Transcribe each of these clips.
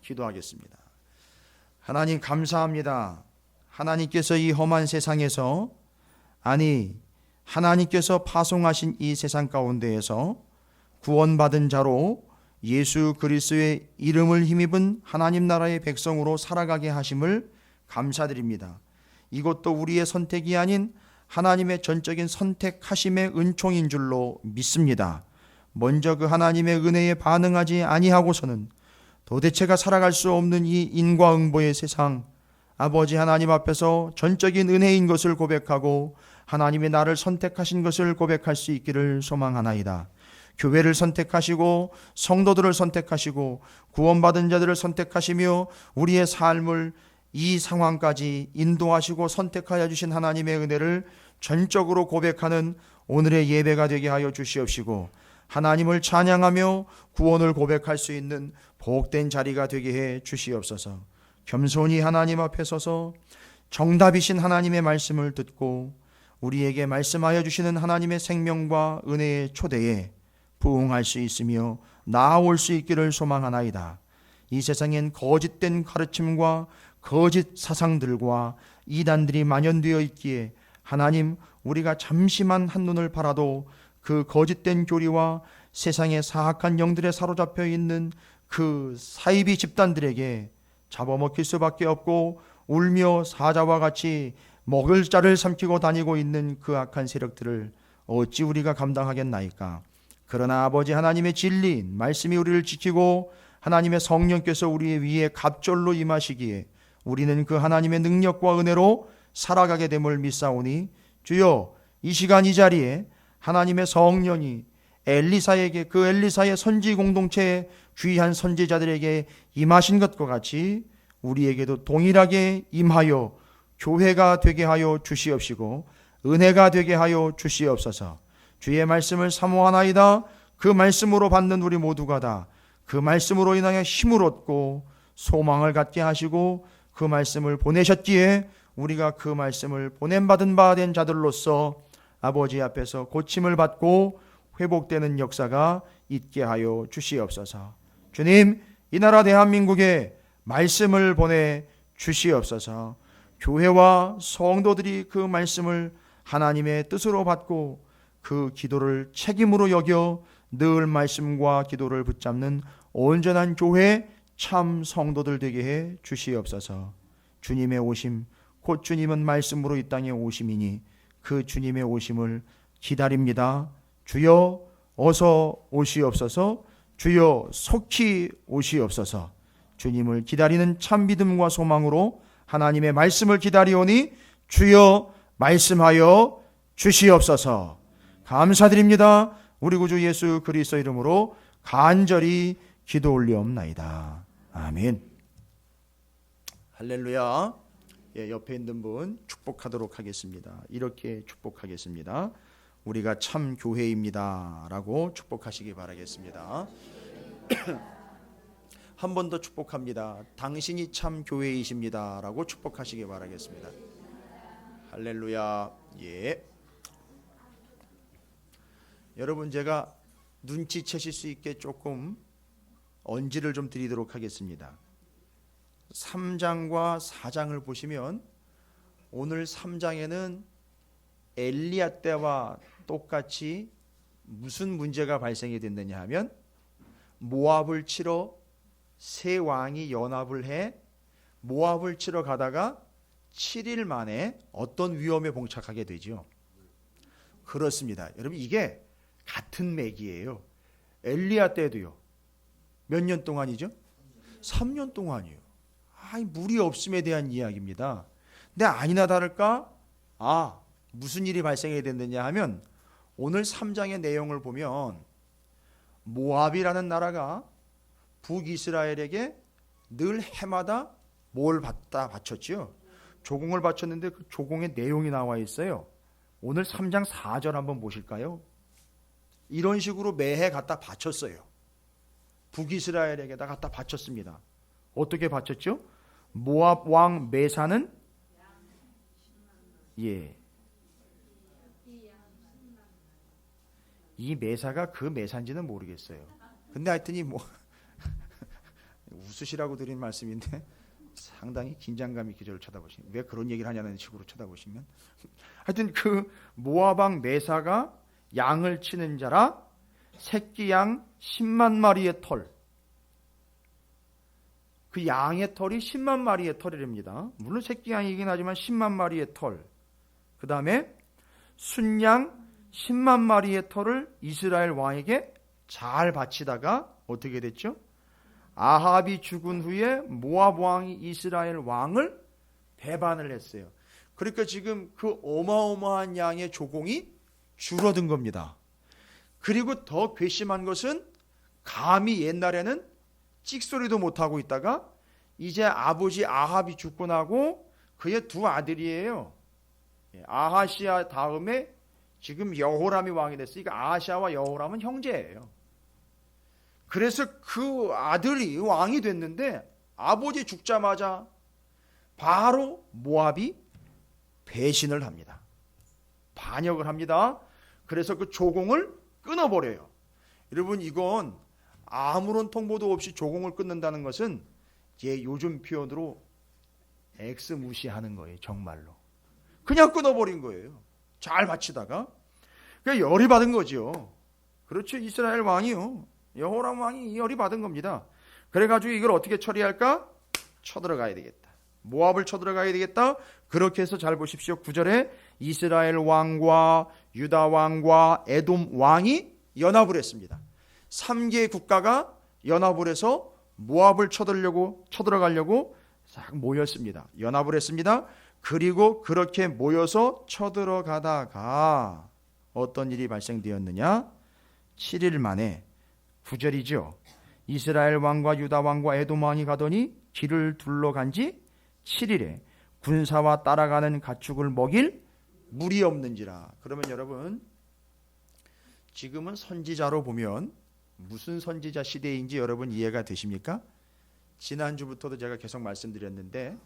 기도하겠습니다. 하나님 감사합니다. 하나님께서 이 험한 세상에서, 아니 하나님께서 파송하신 이 세상 가운데에서 구원받은 자로 예수 그리스도의 이름을 힘입은 하나님 나라의 백성으로 살아가게 하심을 감사드립니다. 이것도 우리의 선택이 아닌 하나님의 전적인 선택하심의 은총인 줄로 믿습니다. 먼저 그 하나님의 은혜에 반응하지 아니하고서는 도대체가 살아갈 수 없는 이 인과응보의 세상, 아버지 하나님 앞에서 전적인 은혜인 것을 고백하고 하나님의 나를 선택하신 것을 고백할 수 있기를 소망하나이다. 교회를 선택하시고 성도들을 선택하시고 구원받은 자들을 선택하시며 우리의 삶을 이 상황까지 인도하시고 선택하여 주신 하나님의 은혜를 전적으로 고백하는 오늘의 예배가 되게 하여 주시옵시고, 하나님을 찬양하며 구원을 고백할 수 있는 복된 자리가 되게 해 주시옵소서. 겸손히 하나님 앞에 서서 정답이신 하나님의 말씀을 듣고 우리에게 말씀하여 주시는 하나님의 생명과 은혜의 초대에 부응할 수 있으며 나아올 수 있기를 소망하나이다. 이 세상엔 거짓된 가르침과 거짓 사상들과 이단들이 만연되어 있기에 하나님, 우리가 잠시만 한눈을 팔아도 그 거짓된 교리와 세상의 사악한 영들에 사로잡혀 있는 그 사이비 집단들에게 잡아먹힐 수밖에 없고 울며 사자와 같이 먹을 자를 삼키고 다니고 있는 그 악한 세력들을 어찌 우리가 감당하겠나이까. 그러나 아버지 하나님의 진리인 말씀이 우리를 지키고 하나님의 성령께서 우리 위에 갑절로 임하시기에 우리는 그 하나님의 능력과 은혜로 살아가게 됨을 믿사오니, 주여 이 시간 이 자리에 하나님의 성령이 엘리사에게, 그 엘리사의 선지 공동체의 귀한 선지자들에게 임하신 것과 같이 우리에게도 동일하게 임하여 교회가 되게 하여 주시옵시고 은혜가 되게 하여 주시옵소서. 주의 말씀을 사모하나이다. 그 말씀으로 받는 우리 모두가 다 그 말씀으로 인하여 힘을 얻고 소망을 갖게 하시고 그 말씀을 보내셨기에 우리가 그 말씀을 보냄받은 바 된 자들로서 아버지 앞에서 고침을 받고 회복되는 역사가 있게 하여 주시옵소서. 주님, 이 나라 대한민국에 말씀을 보내 주시옵소서. 교회와 성도들이 그 말씀을 하나님의 뜻으로 받고 그 기도를 책임으로 여겨 늘 말씀과 기도를 붙잡는 온전한 교회, 참 성도들 되게 해 주시옵소서. 주님의 오심, 곧 주님은 말씀으로 이 땅에 오심이니 그 주님의 오심을 기다립니다. 주여 어서 오시옵소서. 주여 속히 오시옵소서. 주님을 기다리는 참 믿음과 소망으로 하나님의 말씀을 기다리오니 주여 말씀하여 주시옵소서. 감사드립니다. 우리 구주 예수 그리스도 이름으로 간절히 기도 올리옵나이다. 아멘. 할렐루야. 옆에 있는 분 축복하도록 하겠습니다. 이렇게 축복하겠습니다. 우리가 참 교회입니다 라고 축복하시기 바라겠습니다. 한 번 더 축복합니다. 당신이 참 교회이십니다 라고 축복하시기 바라겠습니다. 할렐루야. 예. 여러분, 제가 눈치채실 수 있게 조금 언지를 좀 드리도록 하겠습니다. 3장과 4장을 보시면 오늘 3장에는 엘리야 때와 똑같이 무슨 문제가 발생이 됐느냐 하면, 모압을 치러 세 왕이 연합을 해 모압을 치러 가다가 7일 만에 어떤 위험에 봉착하게 되죠. 그렇습니다. 여러분, 이게 같은 맥이에요. 엘리야 때도요. 몇 년 동안이죠? 3년 동안이에요. 물이 없음에 대한 이야기입니다. 근데 아니나 다를까 무슨 일이 발생이 됐느냐 하면, 오늘 3장의 내용을 보면 모압이라는 나라가 북이스라엘에게 늘 해마다 뭘 바쳤죠? 조공을 바쳤는데 그 조공의 내용이 나와 있어요. 오늘 3장 4절 한번 보실까요? 이런 식으로 매해 갖다 바쳤어요. 북이스라엘에게 다 갖다 바쳤습니다. 어떻게 바쳤죠? 모압 왕 메사는 이 메사가 그 메사인지는 모르겠어요. 근데 하여튼이 웃으시라고 드린 말씀인데 상당히 긴장감 있게 저를 쳐다보시면, 왜 그런 얘기를 하냐는 식으로 쳐다보시면, 하여튼 그 모압 왕 메사가 양을 치는 자라 새끼 양 10만 마리의 털, 그 양의 털이 10만 마리의 털이랍니다. 물론 새끼 양이긴 하지만 10만 마리의 털, 그 다음에 순양 10만 마리의 털을 이스라엘 왕에게 잘 바치다가 어떻게 됐죠? 아합이 죽은 후에 모압 왕이 이스라엘 왕을 배반을 했어요. 그러니까 지금 그 어마어마한 양의 조공이 줄어든 겁니다. 그리고 더 괘씸한 것은 감히 옛날에는 찍소리도 못하고 있다가 이제 아버지 아합이 죽고 나고 그의 두 아들이에요. 아하시아 다음에 지금 여호람이 왕이 됐으니까 아하시아와 여호람은 형제예요. 그래서 그 아들이 왕이 됐는데 아버지 죽자마자 바로 모압이 배신을 합니다. 반역을 합니다. 그래서 그 조공을 끊어버려요. 여러분, 이건 아무런 통보도 없이 조공을 끊는다는 것은 요즘 표현으로 엑스 무시하는 거예요. 정말로 그냥 끊어버린 거예요. 잘 바치다가 그러니까 열이 받은 거죠. 그렇죠. 이스라엘 왕이요, 여호람 왕이 열이 받은 겁니다. 그래가지고 이걸 어떻게 처리할까? 쳐들어가야 되겠다. 모압을 쳐들어가야 되겠다. 그렇게 해서 잘 보십시오. 9절에 이스라엘 왕과 유다 왕과 에돔 왕이 연합을 했습니다. 3개 국가가 연합을 해서 모압을 쳐들어가려고 싹 모였습니다. 연합을 했습니다. 그리고 그렇게 모여서 쳐들어가다가 어떤 일이 발생되었느냐? 7일 만에, 9절이죠. 이스라엘 왕과 유다 왕과 에돔 왕이 가더니 길을 둘러간 지 7일에 군사와 따라가는 가축을 먹일 물이 없는지라. 그러면 여러분, 지금은 선지자로 보면 무슨 선지자 시대인지 여러분 이해가 되십니까? 지난주부터도 제가 계속 말씀드렸는데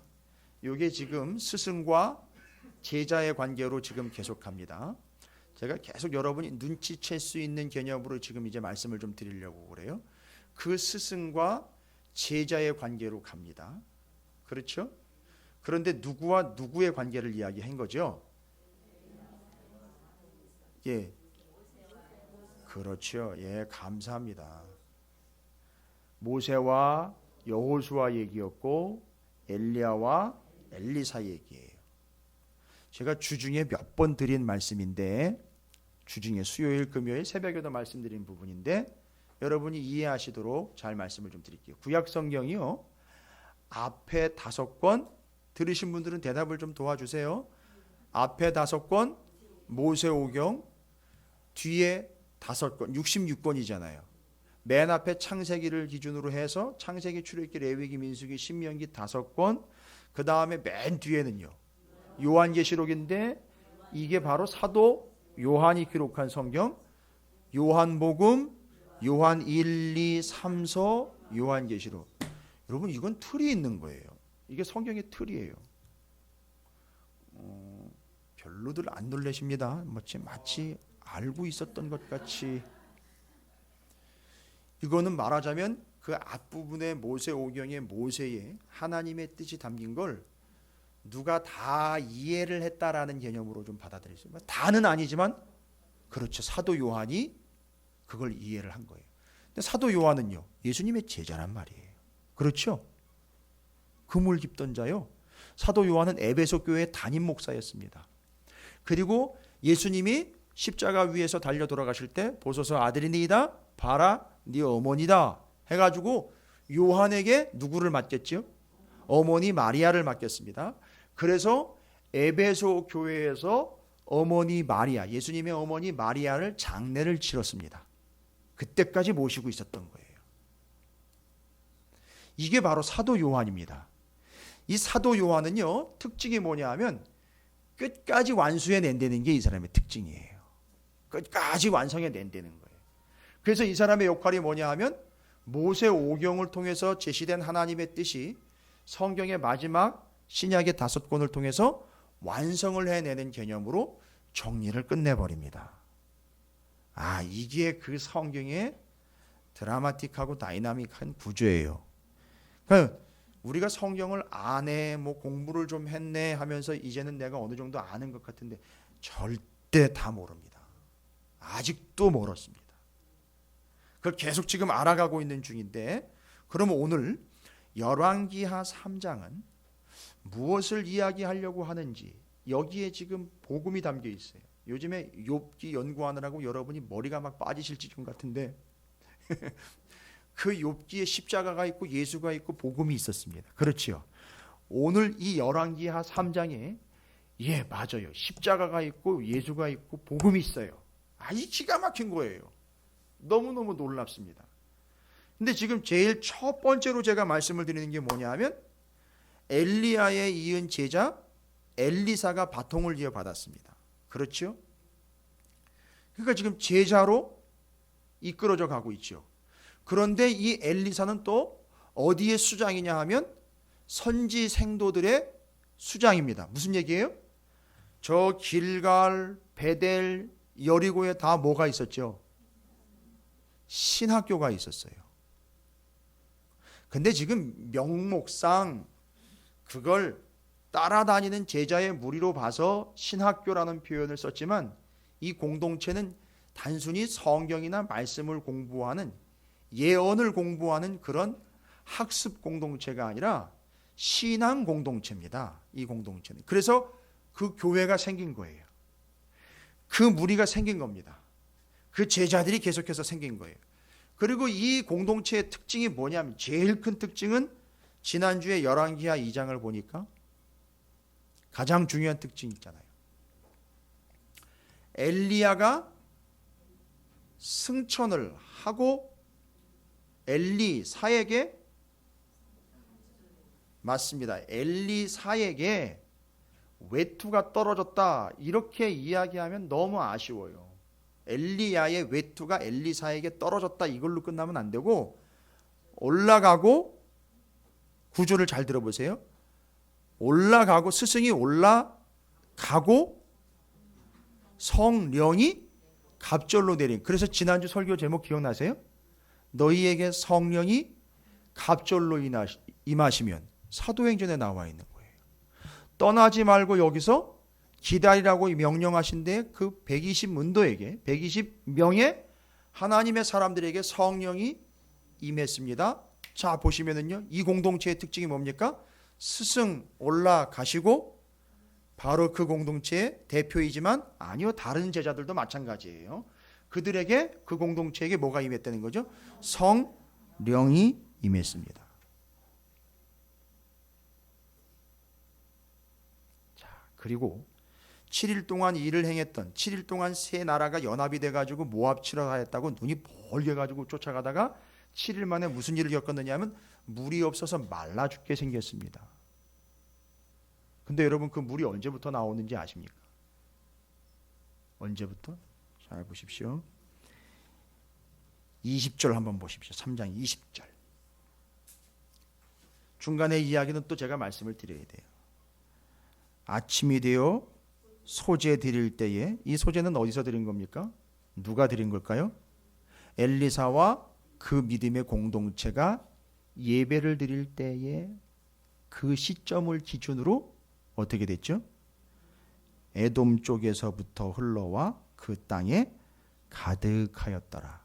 이게 지금 스승과 제자의 관계로 지금 계속합니다. 제가 계속 여러분이 눈치챌 수 있는 개념으로 지금 이제 말씀을 좀 드리려고 그래요. 그 스승과 제자의 관계로 갑니다. 그렇죠? 그런데 누구와 누구의 관계를 이야기한 거죠? 예, 그렇죠. 예, 감사합니다. 모세와 여호수아 얘기였고 엘리야와 엘리사 얘기예요. 제가 주중에 몇 번 드린 말씀인데, 주중에 수요일 금요일 새벽에도 말씀드린 부분인데 여러분이 이해하시도록 잘 말씀을 좀 드릴게요. 구약 성경이요, 앞에 5권 들으신 분들은 대답을 좀 도와주세요. 앞에 5권 모세오경, 뒤에 5권 66권이잖아요. 맨 앞에 창세기를 기준으로 해서 창세기, 출애굽기, 레위기, 민수기, 신명기 5권, 그 다음에 맨 뒤에는요 요한계시록인데 이게 바로 사도 요한이 기록한 성경, 요한복음, 요한 1, 2, 3서, 요한계시록. 여러분, 이건 틀이 있는 거예요. 이게 성경의 틀이에요. 별로들 안 놀라십니다. 마치 알고 있었던 것 같이. 이거는 말하자면 그 앞부분에 모세오경의 모세의 하나님의 뜻이 담긴 걸 누가 다 이해를 했다라는 개념으로 좀 받아들이죠. 다는 아니지만 그렇죠. 사도 요한이 그걸 이해를 한 거예요. 근데 사도 요한은요, 예수님의 제자란 말이에요. 그렇죠? 그물 깊던 자요. 사도 요한은 에베소 교회의 담임 목사였습니다. 그리고 예수님이 십자가 위에서 달려 돌아가실 때 보소서 아들이니이다, 봐라 네 어머니다 해가지고 요한에게 누구를 맡겼죠? 어머니 마리아를 맡겼습니다. 그래서 에베소 교회에서 어머니 마리아, 예수님의 어머니 마리아를 장례를 치렀습니다. 그때까지 모시고 있었던 거예요. 이게 바로 사도 요한입니다. 이 사도 요한은요, 특징이 뭐냐 하면 끝까지 완수해낸다는 게 이 사람의 특징이에요. 끝까지 완성해낸다는 거예요. 그래서 이 사람의 역할이 뭐냐 하면 모세오경을 통해서 제시된 하나님의 뜻이 성경의 마지막 신약의 5권을 통해서 완성을 해내는 개념으로 정리를 끝내버립니다. 이게 그 성경의 드라마틱하고 다이나믹한 구조예요. 그러니까 우리가 성경을 아네, 뭐 공부를 좀 했네 하면서 이제는 내가 어느 정도 아는 것 같은데 절대 다 모릅니다. 아직도 멀었습니다. 그걸 계속 지금 알아가고 있는 중인데, 그러면 오늘 열왕기하 3장은 무엇을 이야기하려고 하는지 여기에 지금 복음이 담겨 있어요. 요즘에 욥기 연구하느라고 여러분이 머리가 막 빠지실 지경 같은데 그 욥기에 십자가가 있고 예수가 있고 복음이 있었습니다. 그렇지요. 오늘 이 열왕기하 3장에 맞아요. 십자가가 있고 예수가 있고 복음이 있어요. 아주 기가 막힌 거예요. 너무너무 놀랍습니다. 근데 지금 제일 첫 번째로 제가 말씀을 드리는 게 뭐냐 하면 엘리야에 이은 제자 엘리사가 바통을 이어받았습니다. 그렇죠? 그러니까 지금 제자로 이끌어져 가고 있죠. 그런데 이 엘리사는 또 어디의 수장이냐 하면 선지 생도들의 수장입니다. 무슨 얘기예요? 저 길갈, 베델, 여리고에 다 뭐가 있었죠? 신학교가 있었어요. 근데 지금 명목상 그걸 따라다니는 제자의 무리로 봐서 신학교라는 표현을 썼지만 이 공동체는 단순히 성경이나 말씀을 공부하는, 예언을 공부하는 그런 학습 공동체가 아니라 신앙 공동체입니다. 이 공동체는. 그래서 그 교회가 생긴 거예요. 그 무리가 생긴 겁니다. 그 제자들이 계속해서 생긴 거예요. 그리고 이 공동체의 특징이 뭐냐면, 제일 큰 특징은 지난주에 열왕기하 2장을 보니까 가장 중요한 특징이 있잖아요. 엘리야가 승천을 하고 엘리사에게, 맞습니다, 엘리사에게 외투가 떨어졌다 이렇게 이야기하면 너무 아쉬워요. 엘리야의 외투가 엘리사에게 떨어졌다 이걸로 끝나면 안 되고, 올라가고, 구조를 잘 들어보세요. 올라가고, 스승이 올라가고 성령이 갑절로 내린. 그래서 지난주 설교 제목 기억나세요? 너희에게 성령이 갑절로 임하시면, 사도행전에 나와 있는 거예요. 떠나지 말고 여기서 기다리라고 명령하신데 그 120문도에게, 120명의 하나님의 사람들에게 성령이 임했습니다. 자, 보시면은요, 이 공동체의 특징이 뭡니까? 스승 올라가시고, 바로 그 공동체의 대표이지만, 아니요, 다른 제자들도 마찬가지예요. 그들에게, 그 공동체에게 뭐가 임했다는 거죠? 성령이 임했습니다. 자, 그리고 7일 동안 일을 행했던, 7일 동안 세 나라가 연합이 돼가지고 모압 치러 가했다고 눈이 벌게 가지고 쫓아가다가 7일 만에 무슨 일을 겪었느냐 하면 물이 없어서 말라 죽게 생겼습니다. 근데 여러분, 그 물이 언제부터 나오는지 아십니까? 언제부터? 잘 보십시오. 20절 한번 보십시오. 3장 20절. 중간에 이야기는 또 제가 말씀을 드려야 돼요. 아침이 되어 소제 드릴 때에, 이 소제는 어디서 드린 겁니까? 누가 드린 걸까요? 엘리사와 그 믿음의 공동체가 예배를 드릴 때에 그 시점을 기준으로 어떻게 됐죠? 에돔 쪽에서부터 흘러와 그 땅에 가득하였더라.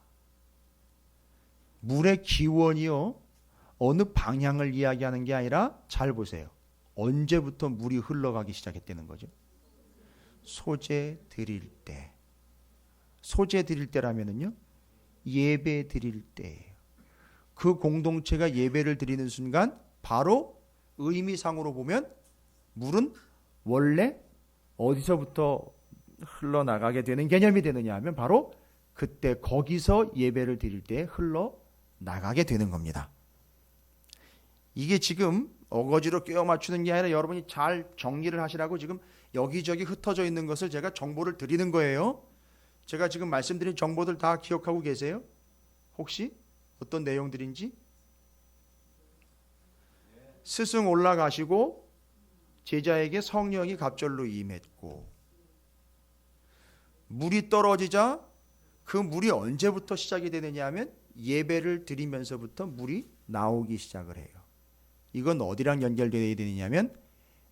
물의 기원이요, 어느 방향을 이야기하는 게 아니라, 잘 보세요, 언제부터 물이 흘러가기 시작했다는 거죠? 소제 드릴 때. 소제 드릴 때라면은요, 예배 드릴 때예요. 그 공동체가 예배를 드리는 순간 바로 의미상으로 보면 물은 원래 어디서부터 흘러나가게 되는 개념이 되느냐 하면 바로 그때 거기서 예배를 드릴 때 흘러나가게 되는 겁니다. 이게 지금 어거지로 꿰어 맞추는 게 아니라 여러분이 잘 정리를 하시라고 지금 여기저기 흩어져 있는 것을 제가 정보를 드리는 거예요. 제가 지금 말씀드린 정보들 다 기억하고 계세요? 혹시 어떤 내용들인지? 스승 올라가시고 제자에게 성령이 갑절로 임했고, 물이 떨어지자 그 물이 언제부터 시작이 되느냐 하면 예배를 드리면서부터 물이 나오기 시작을 해요. 이건 어디랑 연결되어야 되느냐면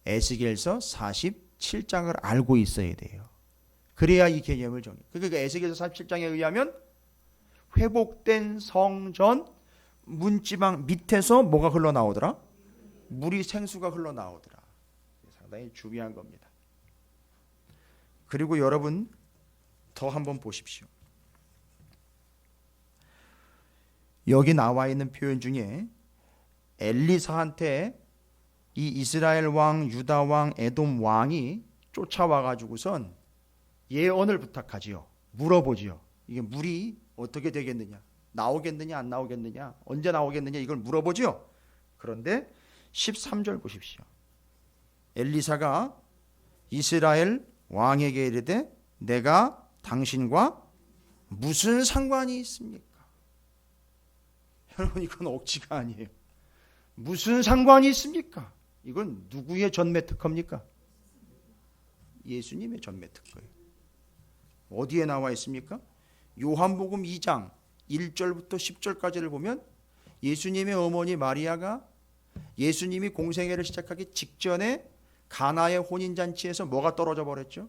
에스겔서 47장을 알고 있어야 돼요. 그래야 이 개념을 정해. 그러니까 에스겔서 47장에 의하면 회복된 성전 문지방 밑에서 뭐가 흘러나오더라? 물이 생수가 흘러나오더라. 상당히 중요한 겁니다. 그리고 여러분 더 한번 보십시오. 여기 나와 있는 표현 중에 엘리사한테 이 이스라엘 왕, 유다 왕, 에돔 왕이 쫓아와 가지고선 예언을 부탁하지요. 물어보지요. 이게 물이 어떻게 되겠느냐, 나오겠느냐 안 나오겠느냐, 언제 나오겠느냐, 이걸 물어보지요. 그런데 13절 보십시오. 엘리사가 이스라엘 왕에게 이르되 내가 당신과 무슨 상관이 있습니까? 여러분, 이건 억지가 아니에요. 무슨 상관이 있습니까? 이건 누구의 전매 특허입니까? 예수님의 전매 특허예요. 어디에 나와 있습니까? 요한복음 2장 1절부터 10절까지를 보면 예수님의 어머니 마리아가 예수님이 공생애를 시작하기 직전에 가나의 혼인잔치에서 뭐가 떨어져 버렸죠?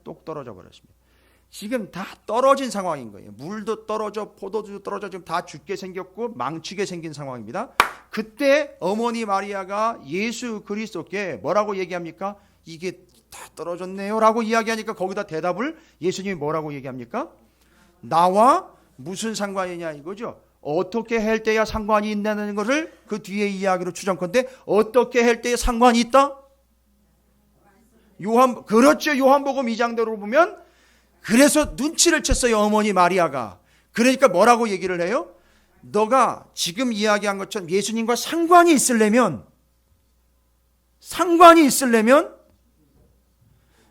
똑 떨어져 버렸습니다. 지금 다 떨어진 상황인 거예요. 물도 떨어져, 포도주도 떨어져, 지금 다 죽게 생겼고 망치게 생긴 상황입니다. 그때 어머니 마리아가 예수 그리스도께 뭐라고 얘기합니까? 이게 다 떨어졌네요 라고 이야기하니까 거기다 대답을 예수님이 뭐라고 얘기합니까? 나와 무슨 상관이냐 이거죠. 어떻게 할 때야 상관이 있다는 것을 그 뒤에 이야기로 추정컨대 어떻게 할 때에 상관이 있다? 그렇죠. 요한복음 2장대로 보면 그래서 눈치를 챘어요, 어머니 마리아가. 그러니까 뭐라고 얘기를 해요? 너가 지금 이야기한 것처럼 예수님과 상관이 있으려면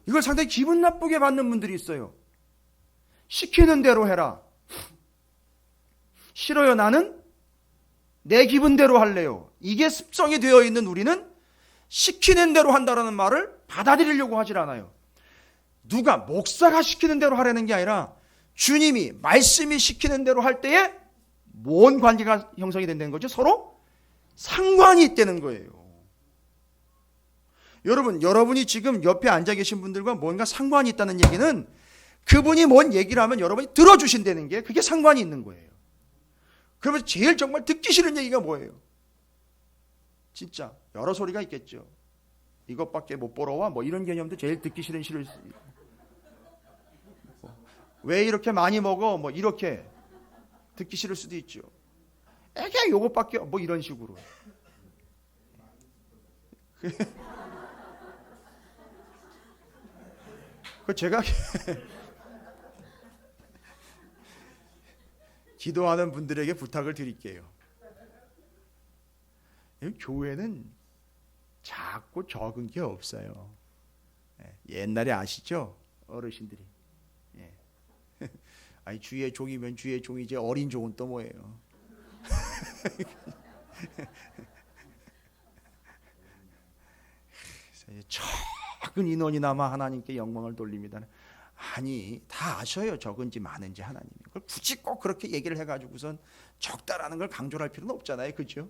이걸 상당히 기분 나쁘게 받는 분들이 있어요. 시키는 대로 해라. 싫어요, 나는 내 기분대로 할래요. 이게 습성이 되어 있는 우리는 시키는 대로 한다라는 말을 받아들이려고 하질 않아요. 누가 목사가 시키는 대로 하라는 게 아니라 주님이 말씀이 시키는 대로 할 때에 뭔 관계가 형성이 된다는 거죠? 서로 상관이 있다는 거예요. 여러분이 지금 옆에 앉아 계신 분들과 뭔가 상관이 있다는 얘기는 그분이 뭔 얘기를 하면 여러분이 들어주신다는 게 그게 상관이 있는 거예요. 그러면 제일 정말 듣기 싫은 얘기가 뭐예요? 진짜 여러 소리가 있겠죠. 이것밖에 못 보러 와? 뭐 이런 개념도 제일 듣기 싫을 수 있고. 왜 이렇게 많이 먹어? 뭐 이렇게 듣기 싫을 수도 있죠. 애게 요것밖에 뭐 이런 식으로. 그 제가 기도하는 분들에게 부탁을 드릴게요. 교회는 작고 적은 게 없어요. 옛날에 아시죠? 어르신들이. 아니 주의 종이면 주의 종이지 어린 종은 또 뭐예요? 적은 인원이나마 하나님께 영광을 돌립니다. 아니 다 아셔요. 적은지 많은지 하나님이. 그걸 굳이 꼭 그렇게 얘기를 해가지고선 적다라는 걸 강조할 필요는 없잖아요. 그죠?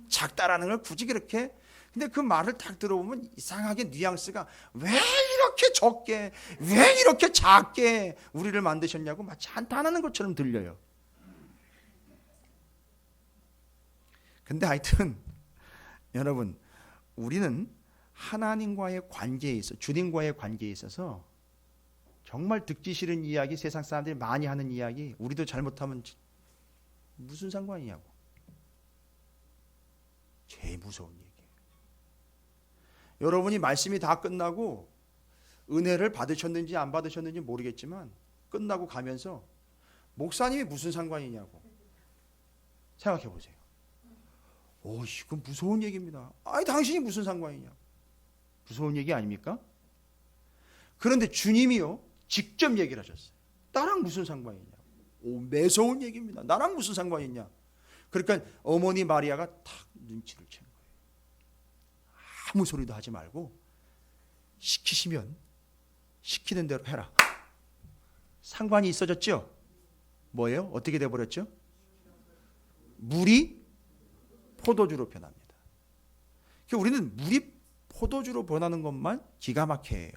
작다라는 걸 굳이 그렇게. 근데 그 말을 딱 들어보면 이상하게 뉘앙스가 왜 이렇게 적게, 왜 이렇게 작게 우리를 만드셨냐고 마치 한탄하는 것처럼 들려요. 근데 하여튼 여러분, 우리는 하나님과의 관계에 있어, 주님과의 관계에 있어서 정말 듣기 싫은 이야기, 세상 사람들이 많이 하는 이야기, 우리도 잘못하면 무슨 상관이냐고. 제일 무서운 얘기예요. 여러분이 말씀이 다 끝나고 은혜를 받으셨는지 안 받으셨는지 모르겠지만 끝나고 가면서 목사님이 무슨 상관이냐고 생각해 보세요. 오, 이건 무서운 얘기입니다. 아니 당신이 무슨 상관이냐. 무서운 얘기 아닙니까? 그런데 주님이요 직접 얘기를 하셨어요. 나랑 무슨 상관이냐. 오, 매서운 얘기입니다. 나랑 무슨 상관이 있냐. 그러니까 어머니 마리아가 탁 눈치를 챈 거예요. 아무 소리도 하지 말고 시키시면 시키는 대로 해라. 상관이 있어졌죠? 뭐예요? 어떻게 돼버렸죠? 물이 포도주로 변합니다. 우리는 물이 포도주로 변하는 것만 기가 막혀요.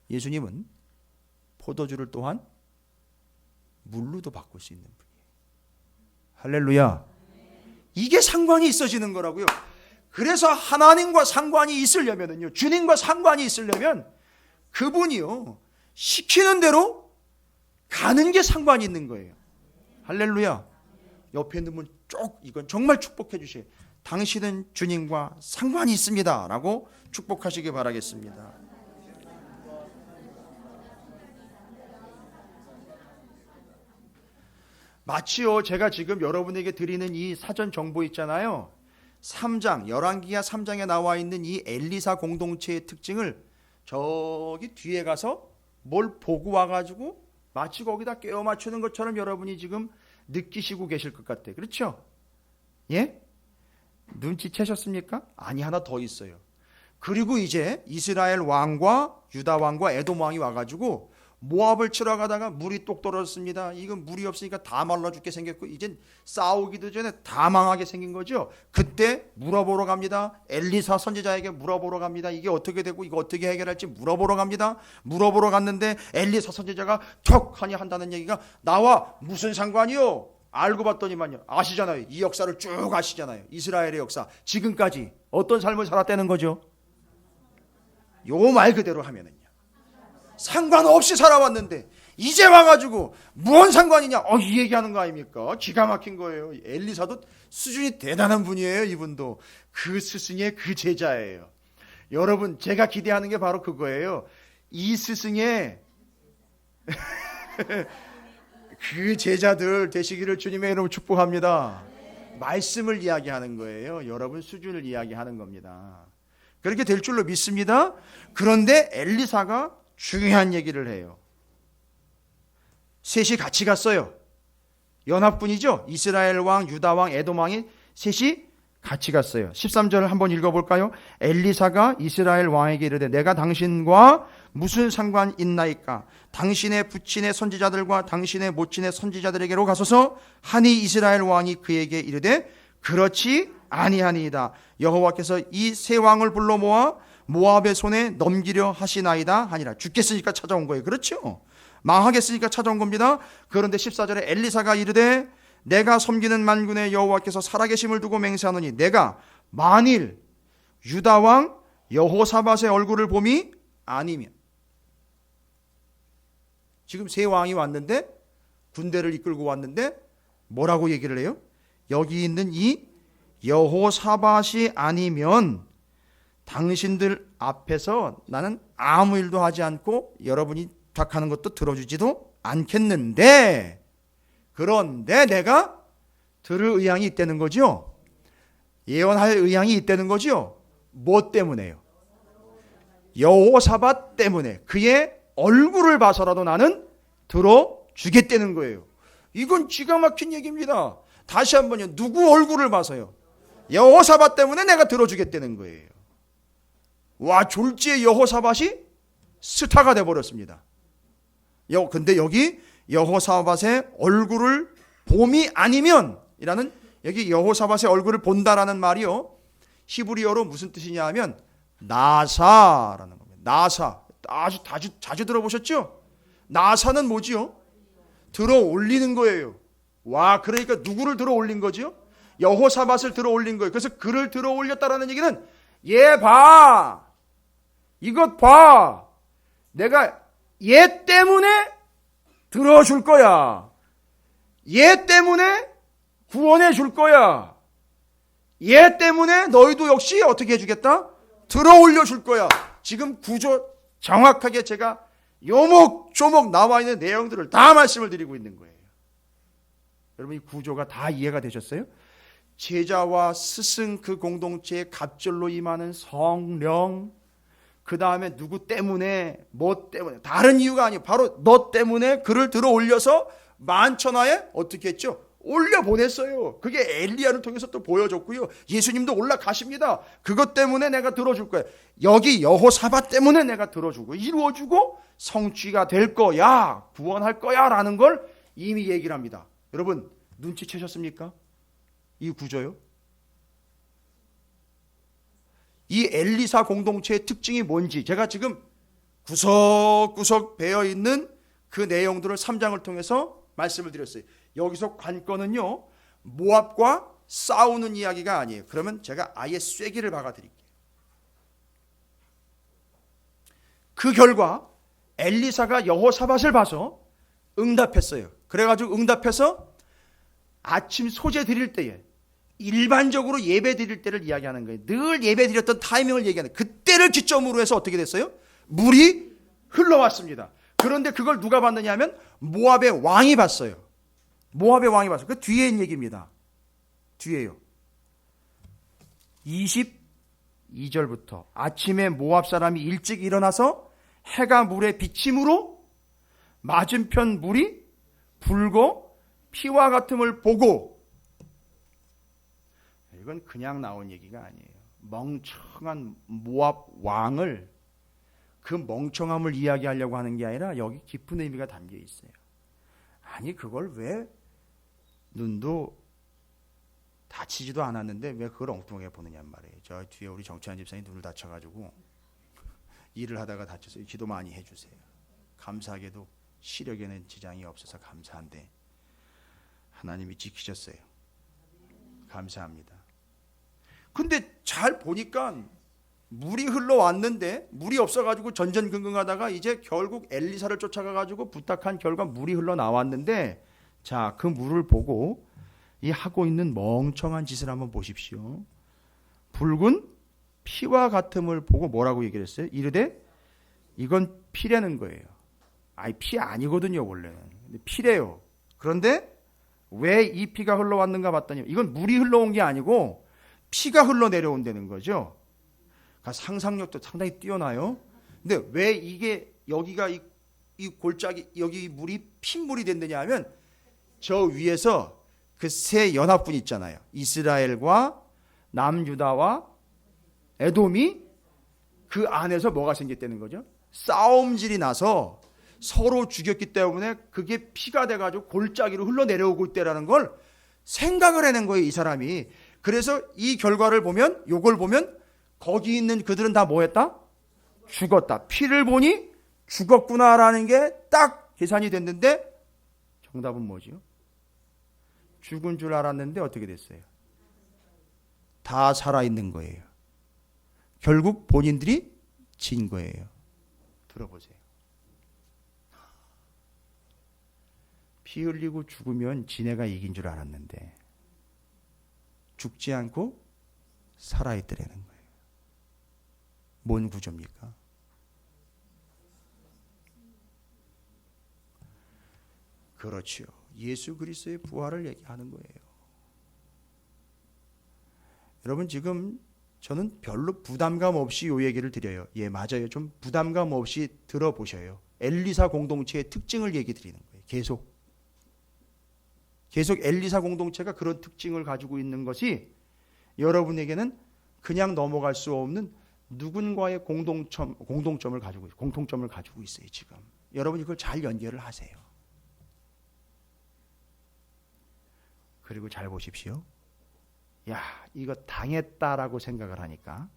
예수님은 포도주를 또한 물로도 바꿀 수 있는 분이에요. 할렐루야. 이게 상관이 있어지는 거라고요. 그래서 하나님과 상관이 있으려면요, 주님과 상관이 있으려면 그분이요, 시키는 대로 가는 게 상관이 있는 거예요. 할렐루야. 옆에 있는 분 쭉, 이건 정말 축복해 주세요. 당신은 주님과 상관이 있습니다 라고 축복하시기 바라겠습니다. 마치요, 제가 지금 여러분에게 드리는 이 사전 정보 있잖아요, 3장, 열왕기하 3장에 나와 있는 이 엘리사 공동체의 특징을 저기 뒤에 가서 뭘 보고 와가지고 마치 거기다 꿰어 맞추는 것처럼 여러분이 지금 느끼시고 계실 것 같아요. 그렇죠? 예? 눈치채셨습니까? 아니, 하나 더 있어요. 그리고 이제 이스라엘 왕과 유다 왕과 에돔 왕이 와가지고 모압을 치러 가다가 물이 똑 떨어졌습니다. 이건 물이 없으니까 다 말라 죽게 생겼고 이젠 싸우기도 전에 다 망하게 생긴 거죠. 그때 물어보러 갑니다. 엘리사 선지자에게 물어보러 갑니다. 이게 어떻게 되고 이거 어떻게 해결할지 물어보러 갑니다. 물어보러 갔는데 엘리사 선지자가 척하니 한다는 얘기가 나와 무슨 상관이요? 알고 봤더니만요, 아시잖아요. 이 역사를 쭉 아시잖아요. 이스라엘의 역사, 지금까지 어떤 삶을 살았다는 거죠? 요 말 그대로 하면은요, 상관없이 살아왔는데 이제 와가지고 무슨 상관이냐, 이 얘기하는 거 아닙니까? 기가 막힌 거예요. 엘리사도 수준이 대단한 분이에요. 이분도 그 스승의 그 제자예요. 여러분, 제가 기대하는 게 바로 그거예요. 이 스승의 그 제자들 되시기를 주님의 이름으로 축복합니다. 말씀을 이야기하는 거예요. 여러분 수준을 이야기하는 겁니다. 그렇게 될 줄로 믿습니다. 그런데 엘리사가 중요한 얘기를 해요. 셋이 같이 갔어요. 연합군이죠. 이스라엘 왕, 유다 왕, 에돔 왕이 셋이 같이 갔어요. 13절을 한번 읽어볼까요? 엘리사가 이스라엘 왕에게 이르되 내가 당신과 무슨 상관 있나이까? 당신의 부친의 선지자들과 당신의 모친의 선지자들에게로 가소서 하니 이스라엘 왕이 그에게 이르되 그렇지 아니하니이다. 여호와께서 이 세 왕을 불러 모아 모압의 손에 넘기려 하시나이다 하니라. 죽겠으니까 찾아온 거예요. 그렇죠? 망하겠으니까 찾아온 겁니다. 그런데 14절에 엘리사가 이르되 내가 섬기는 만군의 여호와께서 살아계심을 두고 맹세하노니 내가 만일 유다 왕 여호사밧의 얼굴을 봄이 아니면, 지금 세 왕이 왔는데 군대를 이끌고 왔는데 뭐라고 얘기를 해요? 여기 있는 이 여호사밧이 아니면 당신들 앞에서 나는 아무 일도 하지 않고 여러분이 부탁하는 것도 들어주지도 않겠는데, 그런데 내가 들을 의향이 있다는 거죠. 예언할 의향이 있다는 거죠. 뭐 때문에요? 여호사밧 때문에. 그의 얼굴을 봐서라도 나는 들어주겠다는 거예요. 이건 기가 막힌 얘기입니다. 다시 한번요. 누구 얼굴을 봐서요? 여호사밧 때문에 내가 들어주겠다는 거예요. 와, 졸지에 여호사밧이 스타가 돼버렸습니다. 근데 여기 여호사밧의 얼굴을 봄이 아니면 이라는, 여기 여호사밧의 얼굴을 본다라는 말이요, 히브리어로 무슨 뜻이냐 하면 나사라는 겁니다. 나사. 아주 자주 들어보셨죠? 나사는 뭐지요? 들어 올리는 거예요. 와, 그러니까 누구를 들어 올린 거지요? 여호사밧을 들어 올린 거예요. 그래서 그를 들어 올렸다라는 얘기는 얘 봐, 이것 봐, 내가 얘 때문에 들어줄 거야, 얘 때문에 구원해 줄 거야, 얘 때문에 너희도 역시 어떻게 해주겠다? 들어 올려줄 거야. 지금 구조 정확하게 제가 요목조목 나와 있는 내용들을 다 말씀을 드리고 있는 거예요. 여러분, 이 구조가 다 이해가 되셨어요? 제자와 스승 그 공동체에 갑절로 임하는 성령, 그 다음에 누구 때문에, 뭐 때문에, 다른 이유가 아니에요. 바로 너 때문에 그를 들어 올려서 만천하에 어떻게 했죠? 올려 보냈어요. 그게 엘리야를 통해서 또 보여줬고요. 예수님도 올라가십니다. 그것 때문에 내가 들어줄 거야. 여기 여호사밧 때문에 내가 들어주고 이루어주고 성취가 될 거야, 구원할 거야 라는 걸 이미 얘기를 합니다. 여러분, 눈치채셨습니까? 이 구조요. 이 엘리사 공동체의 특징이 뭔지 제가 지금 구석구석 배어 있는 그 내용들을 3장을 통해서 말씀을 드렸어요. 여기서 관건은요, 모압과 싸우는 이야기가 아니에요. 그러면 제가 아예 쐐기를 박아 드릴게요. 그 결과 엘리사가 여호사밧을 봐서 응답했어요. 그래가지고 응답해서 아침 소제 드릴 때에, 일반적으로 예배 드릴 때를 이야기하는 거예요. 늘 예배 드렸던 타이밍을 얘기하는 거예요. 그때를 기점으로 해서 어떻게 됐어요? 물이 흘러왔습니다. 그런데 그걸 누가 봤느냐 하면 모압의 왕이 봤어요. 모압의 왕이 봤어요. 그 뒤에 있는 얘기입니다. 뒤에요. 22절부터 아침에 모압 사람이 일찍 일어나서 해가 물에 비침으로 맞은편 물이 붉고 피와 같음을 보고, 이건 그냥 나온 얘기가 아니에요. 멍청한 모압 왕을, 그 멍청함을 이야기하려고 하는 게 아니라 여기 깊은 의미가 담겨 있어요. 아니 그걸 왜, 눈도 다치지도 않았는데 왜 그걸 엉뚱하게 보느냐 말이에요. 저 뒤에 우리 정치한 집사님 눈을 다쳐가지고 일을 하다가 다쳤어요. 기도 많이 해주세요. 감사하게도 시력에는 지장이 없어서 감사한데 하나님이 지키셨어요. 감사합니다. 근데 잘 보니까 물이 흘러왔는데 물이 없어가지고 전전긍긍하다가 이제 결국 엘리사를 쫓아가가지고 부탁한 결과 물이 흘러나왔는데, 자, 그 물을 보고 이 하고 있는 멍청한 짓을 한번 보십시오. 붉은 피와 같음을 보고 뭐라고 얘기를 했어요? 이르되 이건 피라는 거예요. 아니 피 아니거든요 원래는. 피래요. 그런데 왜 이 피가 흘러왔는가 봤더니 이건 물이 흘러온 게 아니고 피가 흘러내려온다는 거죠. 그러니까 상상력도 상당히 뛰어나요. 근데 왜 이게 여기가 이 골짜기 여기 물이 핏물이 된다냐 하면 저 위에서 그 세 연합군 있잖아요. 이스라엘과 남유다와 에돔이 그 안에서 뭐가 생겼다는 거죠? 싸움질이 나서 서로 죽였기 때문에 그게 피가 돼가지고 골짜기로 흘러내려오고 있다라는 걸 생각을 해낸 거예요, 이 사람이. 그래서 이 결과를 보면, 요걸 보면 거기 있는 그들은 다 뭐 했다? 죽었다. 피를 보니 죽었구나라는 게 딱 계산이 됐는데 정답은 뭐죠? 죽은 줄 알았는데 어떻게 됐어요? 다 살아있는 거예요. 결국 본인들이 진 거예요. 들어보세요. 피 흘리고 죽으면 지네가 이긴 줄 알았는데 죽지 않고 살아있더라는 거예요. 뭔 구조입니까? 그렇죠. 예수 그리스도의 부활을 얘기하는 거예요. 여러분 지금 저는 별로 부담감 없이 이 얘기를 드려요. 예, 맞아요. 좀 부담감 없이 들어보셔요. 엘리사 공동체의 특징을 얘기 드리는 거예요. 계속 엘리사 공동체가 그런 특징을 가지고 있는 것이 여러분에게는 그냥 넘어갈 수 없는 누군가의 공통점을 가지고 있어요. 지금 여러분이 그걸 잘 연결을 하세요. 그리고 잘 보십시오. 야, 이거 당했다라고 생각을 하니까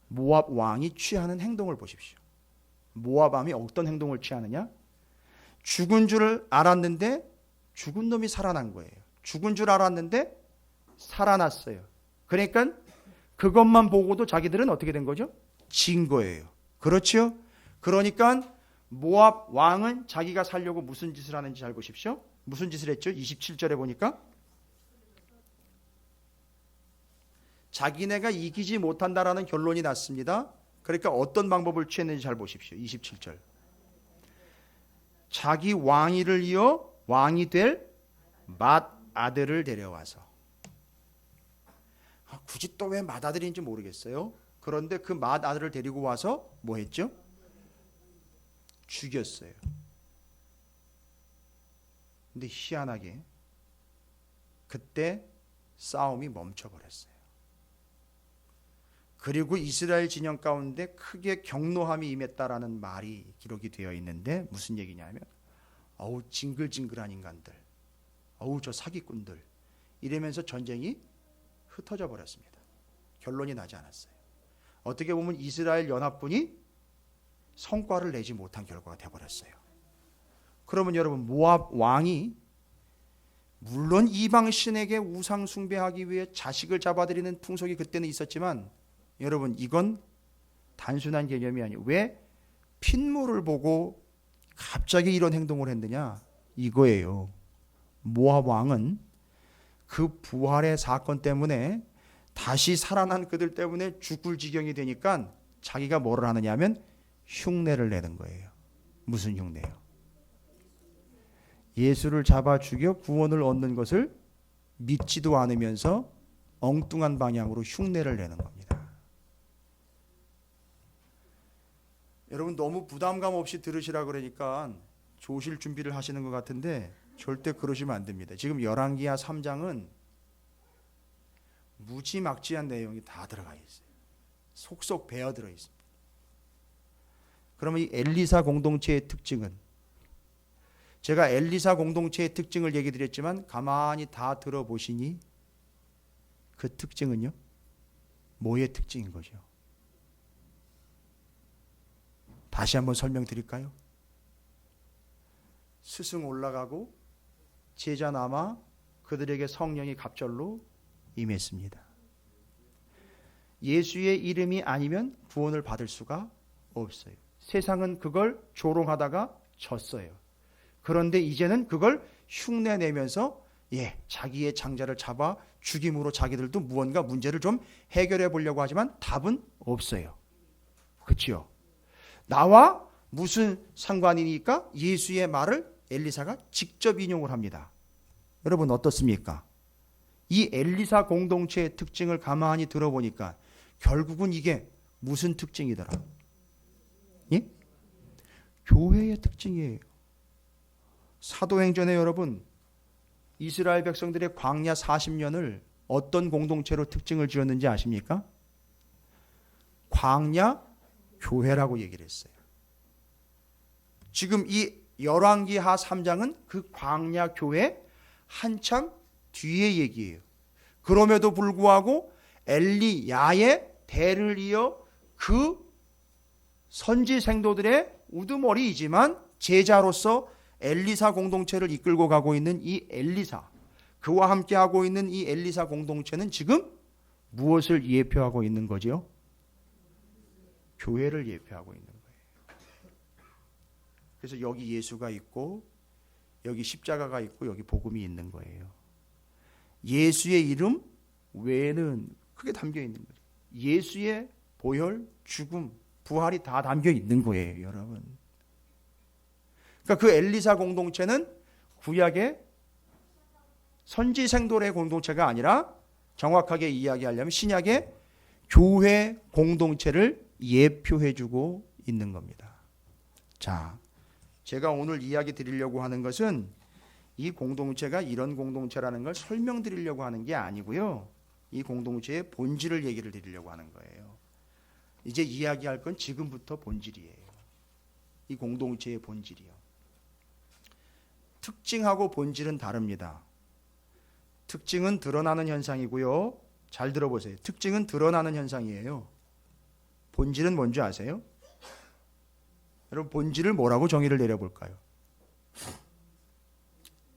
모압 왕이 취하는 행동을 보십시오. 모압 왕이 어떤 행동을 취하느냐? 죽은 줄 알았는데 죽은 놈이 살아난 거예요. 죽은 줄 알았는데 살아났어요. 그러니까 그것만 보고도 자기들은 어떻게 된 거죠? 진 거예요. 그렇죠? 그러니까 모압 왕은 자기가 살려고 무슨 짓을 하는지 잘 보십시오. 무슨 짓을 했죠? 27절에 보니까 자기네가 이기지 못한다라는 결론이 났습니다. 그러니까 어떤 방법을 취했는지 잘 보십시오. 27절. 자기 왕위를 이어 왕이 될 맏아들을 데려와서, 굳이 또 왜 맏아들인지 모르겠어요. 그런데 그 맏아들을 데리고 와서 뭐 했죠? 죽였어요. 근데 희한하게 그때 싸움이 멈춰버렸어요. 그리고 이스라엘 진영 가운데 크게 경노함이 임했다라는 말이 기록이 되어 있는데 무슨 얘기냐면, 어우 징글징글한 인간들, 어우 저 사기꾼들, 이러면서 전쟁이 흩어져 버렸습니다. 결론이 나지 않았어요. 어떻게 보면 이스라엘 연합군이 성과를 내지 못한 결과가 되어버렸어요. 그러면 여러분, 모압 왕이 물론 이방 신에게 우상 숭배하기 위해 자식을 잡아들이는 풍속이 그때는 있었지만, 여러분, 이건 단순한 개념이 아니에요. 왜 핏물을 보고 갑자기 이런 행동을 했느냐, 이거예요. 모압 왕은 그 부활의 사건 때문에, 다시 살아난 그들 때문에 죽을 지경이 되니까 자기가 뭐를 하느냐 하면 흉내를 내는 거예요. 무슨 흉내요? 예수를 잡아 죽여 구원을 얻는 것을 믿지도 않으면서 엉뚱한 방향으로 흉내를 내는 겁니다. 여러분, 너무 부담감 없이 들으시라 그러니까 조실 준비를 하시는 것 같은데 절대 그러시면 안 됩니다. 지금 열왕기하 3장은 무지막지한 내용이 다 들어가 있어요. 속속 배어 들어 있습니다. 그러면 이 엘리사 공동체의 특징은, 제가 엘리사 공동체의 특징을 얘기 드렸지만 가만히 다 들어보시니 그 특징은요, 뭐의 특징인 거죠? 다시 한번 설명드릴까요? 스승 올라가고 제자 남아 그들에게 성령이 갑절로 임했습니다. 예수의 이름이 아니면 구원을 받을 수가 없어요. 세상은 그걸 조롱하다가 졌어요. 그런데 이제는 그걸 흉내내면서 자기의 장자를 잡아 죽임으로 자기들도 무언가 문제를 좀 해결해 보려고 하지만 답은 없어요. 그렇죠? 나와 무슨 상관이니까 예수의 말을 엘리사가 직접 인용을 합니다. 여러분 어떻습니까? 이 엘리사 공동체의 특징을 가만히 들어보니까 결국은 이게 무슨 특징이더라? 예? 교회의 특징이에요. 사도행전에 여러분, 이스라엘 백성들의 광야 40년을 어떤 공동체로 특징을 지었는지 아십니까? 광야 교회라고 얘기를 했어요. 지금 이 열왕기하 3장은 그 광야 교회 한참 뒤의 얘기예요. 그럼에도 불구하고 엘리야의 대를 이어 그 선지 생도들의 우두머리이지만 제자로서 엘리사 공동체를 이끌고 가고 있는 이 엘리사, 그와 함께 하고 있는 이 엘리사 공동체는 지금 무엇을 예표하고 있는 거죠? 교회를 예표하고 있는 거예요. 그래서 여기 예수가 있고 여기 십자가가 있고 여기 복음이 있는 거예요. 예수의 이름 외에는 그게 담겨 있는 거죠. 예수의 보혈, 죽음, 부활이 다 담겨 있는 거예요, 여러분. 그러니까 그 엘리사 공동체는 구약의 선지 생도의 공동체가 아니라 정확하게 이야기하려면 신약의 교회 공동체를 예표해주고 있는 겁니다. 자, 제가 오늘 이야기 드리려고 하는 것은 이 공동체가 이런 공동체라는 걸 설명드리려고 하는 게 아니고요. 이 공동체의 본질을 얘기를 드리려고 하는 거예요. 이제 이야기할 건 지금부터 본질이에요. 이 공동체의 본질이요. 특징하고 본질은 다릅니다. 특징은 드러나는 현상이고요. 잘 들어보세요. 특징은 드러나는 현상이에요. 본질은 뭔지 아세요? 여러분, 본질을 뭐라고 정의를 내려볼까요?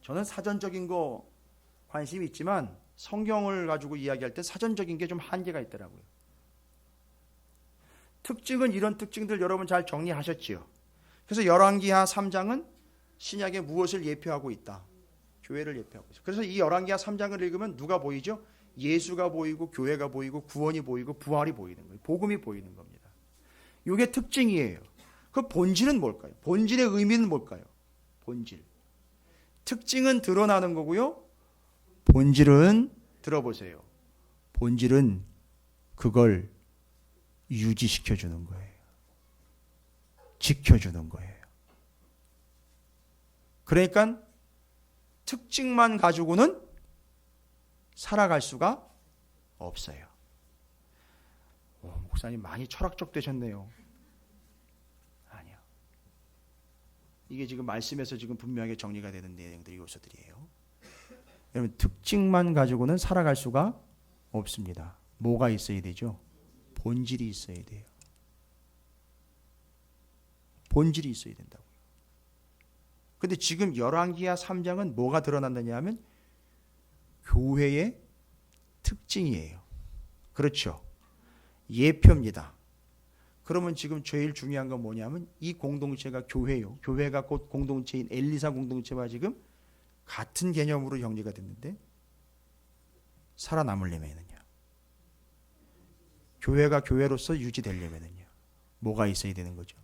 저는 사전적인 거 관심이 있지만 성경을 가지고 이야기할 때 사전적인 게 좀 한계가 있더라고요. 특징은 이런 특징들 여러분 잘 정리하셨지요? 그래서 열왕기하 3장은 신약에 무엇을 예표하고 있다? 교회를 예표하고 있어요. 그래서 이 열왕기하 3장을 읽으면 누가 보이죠? 예수가 보이고 교회가 보이고 구원이 보이고 부활이 보이는 거예요. 복음이 보이는 겁니다. 이게 특징이에요. 그 본질은 뭘까요? 본질의 의미는 뭘까요? 본질. 특징은 드러나는 거고요. 본질은 들어보세요. 본질은 그걸 유지시켜주는 거예요. 지켜주는 거예요. 그러니까 특징만 가지고는 살아갈 수가 없어요. 목사님 많이 철학적 되셨네요. 아니요. 이게 지금 말씀에서 지금 분명하게 정리가 되는 내용들이 요소들이에요. 여러분, 특징만 가지고는 살아갈 수가 없습니다. 뭐가 있어야 되죠? 본질이 있어야 돼요. 본질이 있어야 된다고요. 근데 지금 열왕기하 3장은 뭐가 드러난다냐 하면 교회의 특징이에요. 그렇죠. 예표입니다. 그러면 지금 제일 중요한 건 뭐냐면 이 공동체가 교회요. 교회가 곧 공동체인 엘리사 공동체와 지금 같은 개념으로 정리가 됐는데 살아남으려면요. 교회가 교회로서 유지되려면요. 뭐가 있어야 되는 거죠?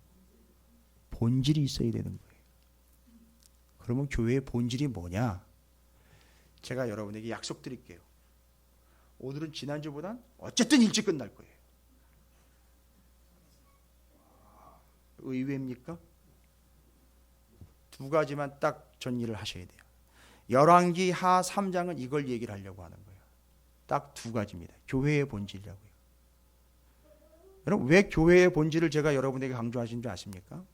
본질이 있어야 되는 거예요. 그러면 교회의 본질이 뭐냐? 제가 여러분에게 약속드릴게요. 오늘은 지난주보단 어쨌든 일찍 끝날 거예요. 의외입니까? 두 가지만 딱 정리를 하셔야 돼요. 열왕기하 3장은 이걸 얘기를 하려고 하는 거예요. 딱 두 가지입니다. 교회의 본질이라고요. 여러분 왜 교회의 본질을 제가 여러분에게 강조하신 줄 아십니까?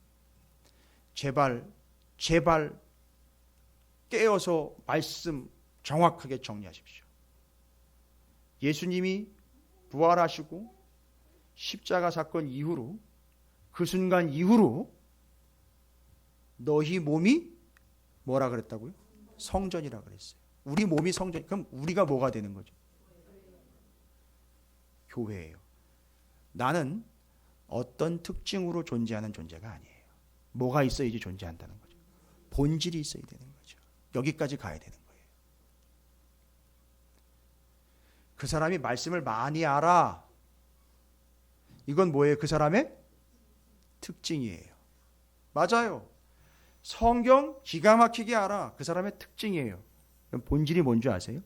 제발 깨어서 말씀 정확하게 정리하십시오. 예수님이 부활하시고 십자가 사건 이후로 그 순간 이후로 너희 몸이 뭐라 그랬다고요? 성전이라 그랬어요. 우리 몸이 성전. 그럼 우리가 뭐가 되는 거죠? 교회예요. 나는 어떤 특징으로 존재하는 존재가 아니에요. 뭐가 있어야지 존재한다는 거죠. 본질이 있어야 되는 거죠. 여기까지 가야 되는 거예요. 그 사람이 말씀을 많이 알아. 이건 뭐예요? 그 사람의 특징이에요. 맞아요. 성경 기가 막히게 알아. 그 사람의 특징이에요. 그럼 본질이 뭔지 아세요?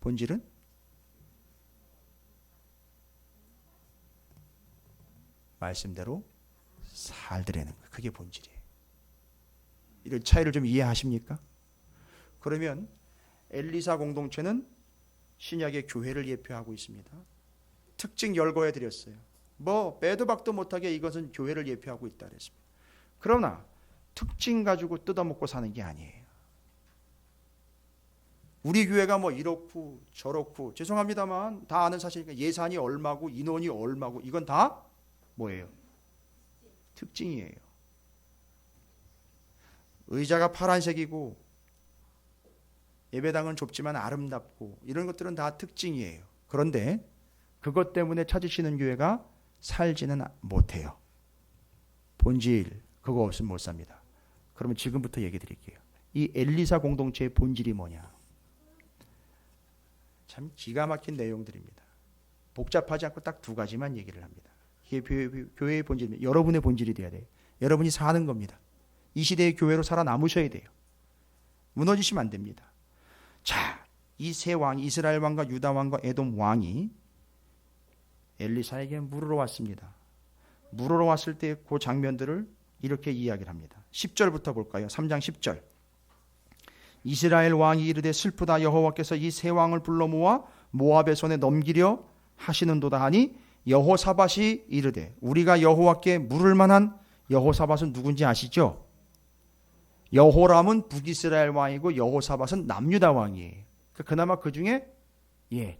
본질은 말씀대로 살더라는 거예요. 그게 본질이에요. 이런 차이를 좀 이해하십니까? 그러면 엘리사 공동체는 신약의 교회를 예표하고 있습니다. 특징 열거해 드렸어요. 뭐 빼도 박도 못하게 이것은 교회를 예표하고 있다 그랬습니다. 그러나 특징 가지고 뜯어먹고 사는 게 아니에요. 우리 교회가 뭐 이렇고 저렇고 죄송합니다만 다 아는 사실이니까 예산이 얼마고 인원이 얼마고 이건 다 뭐예요? 특징이에요. 의자가 파란색이고 예배당은 좁지만 아름답고 이런 것들은 다 특징이에요. 그런데 그것 때문에 찾으시는 교회가 살지는 못해요. 본질 그거 없으면 못 삽니다. 그러면 지금부터 얘기 드릴게요. 이 엘리사 공동체의 본질이 뭐냐? 참 기가 막힌 내용들입니다. 복잡하지 않고 딱 두 가지만 얘기를 합니다. 이게 교회의 본질입니다. 여러분의 본질이 돼야 돼요. 여러분이 사는 겁니다. 이 시대의 교회로 살아남으셔야 돼요. 무너지시면 안 됩니다. 자, 이 세 왕, 이스라엘 왕과 유다 왕과 에돔 왕이 엘리사에게 물으러 왔습니다. 물으러 왔을 때 그 장면들을 이렇게 이야기를 합니다. 10절부터 볼까요? 3장 10절. 이스라엘 왕이 이르되 슬프다. 여호와께서 이 세 왕을 불러 모아 모압의 손에 넘기려 하시는도다 하니 여호사밧이 이르되 우리가 여호와께 물을 만한 여호사밧은 누군지 아시죠? 여호람은 북이스라엘 왕이고 여호사밧은 남유다 왕이에요. 그나마 그 중에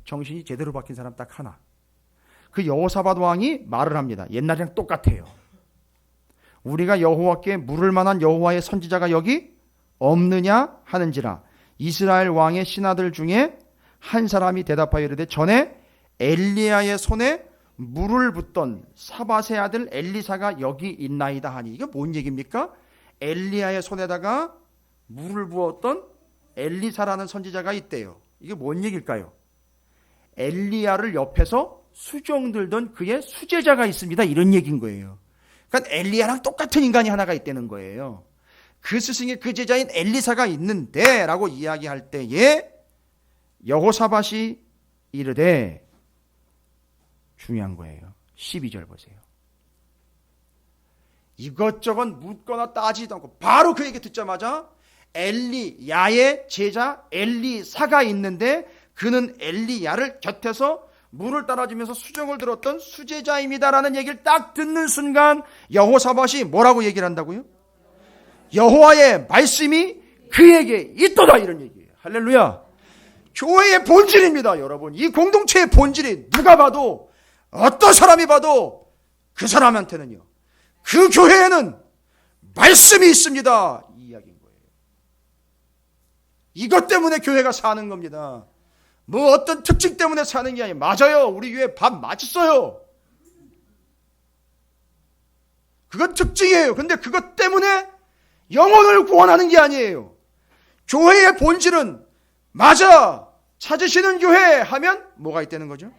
정신이 제대로 박힌 사람 딱 하나. 그 여호사밧 왕이 말을 합니다. 옛날이랑 똑같아요. 우리가 여호와께 물을 만한 여호와의 선지자가 여기 없느냐 하는지라. 이스라엘 왕의 신하들 중에 한 사람이 대답하여 이르되 전에 엘리야의 손에 물을 붓던 사밧의 아들 엘리사가 여기 있나이다 하니. 이게 뭔 얘기입니까? 엘리야의 손에다가 물을 부었던 엘리사라는 선지자가 있대요. 이게 뭔 얘기일까요? 엘리야를 옆에서 수종들던 그의 수제자가 있습니다. 이런 얘기인 거예요. 그러니까 엘리야랑 똑같은 인간이 하나가 있다는 거예요. 그 스승의 그 제자인 엘리사가 있는데 라고 이야기할 때에 여호사밧이 이르되 중요한 거예요. 12절 보세요. 이것저것 묻거나 따지도 않고 바로 그 얘기 듣자마자 엘리야의 제자 엘리사가 있는데 그는 엘리야를 곁에서 물을 따라주면서 수종을 들었던 수제자입니다라는 얘기를 딱 듣는 순간 여호사밧이 뭐라고 얘기를 한다고요? 여호와의 말씀이 그에게 있도다 이런 얘기예요. 할렐루야. 교회의 본질입니다. 여러분 이 공동체의 본질이 누가 봐도 어떤 사람이 봐도 그 사람한테는요, 그 교회에는 말씀이 있습니다, 이 이야기인 거예요. 이것 때문에 교회가 사는 겁니다. 뭐 어떤 특징 때문에 사는 게 아니에요. 맞아요, 우리 교회 밥 맛있어요. 그건 특징이에요. 근데 그것 때문에 영혼을 구원하는 게 아니에요. 교회의 본질은 맞아, 찾으시는 교회 하면 뭐가 있다는 거죠?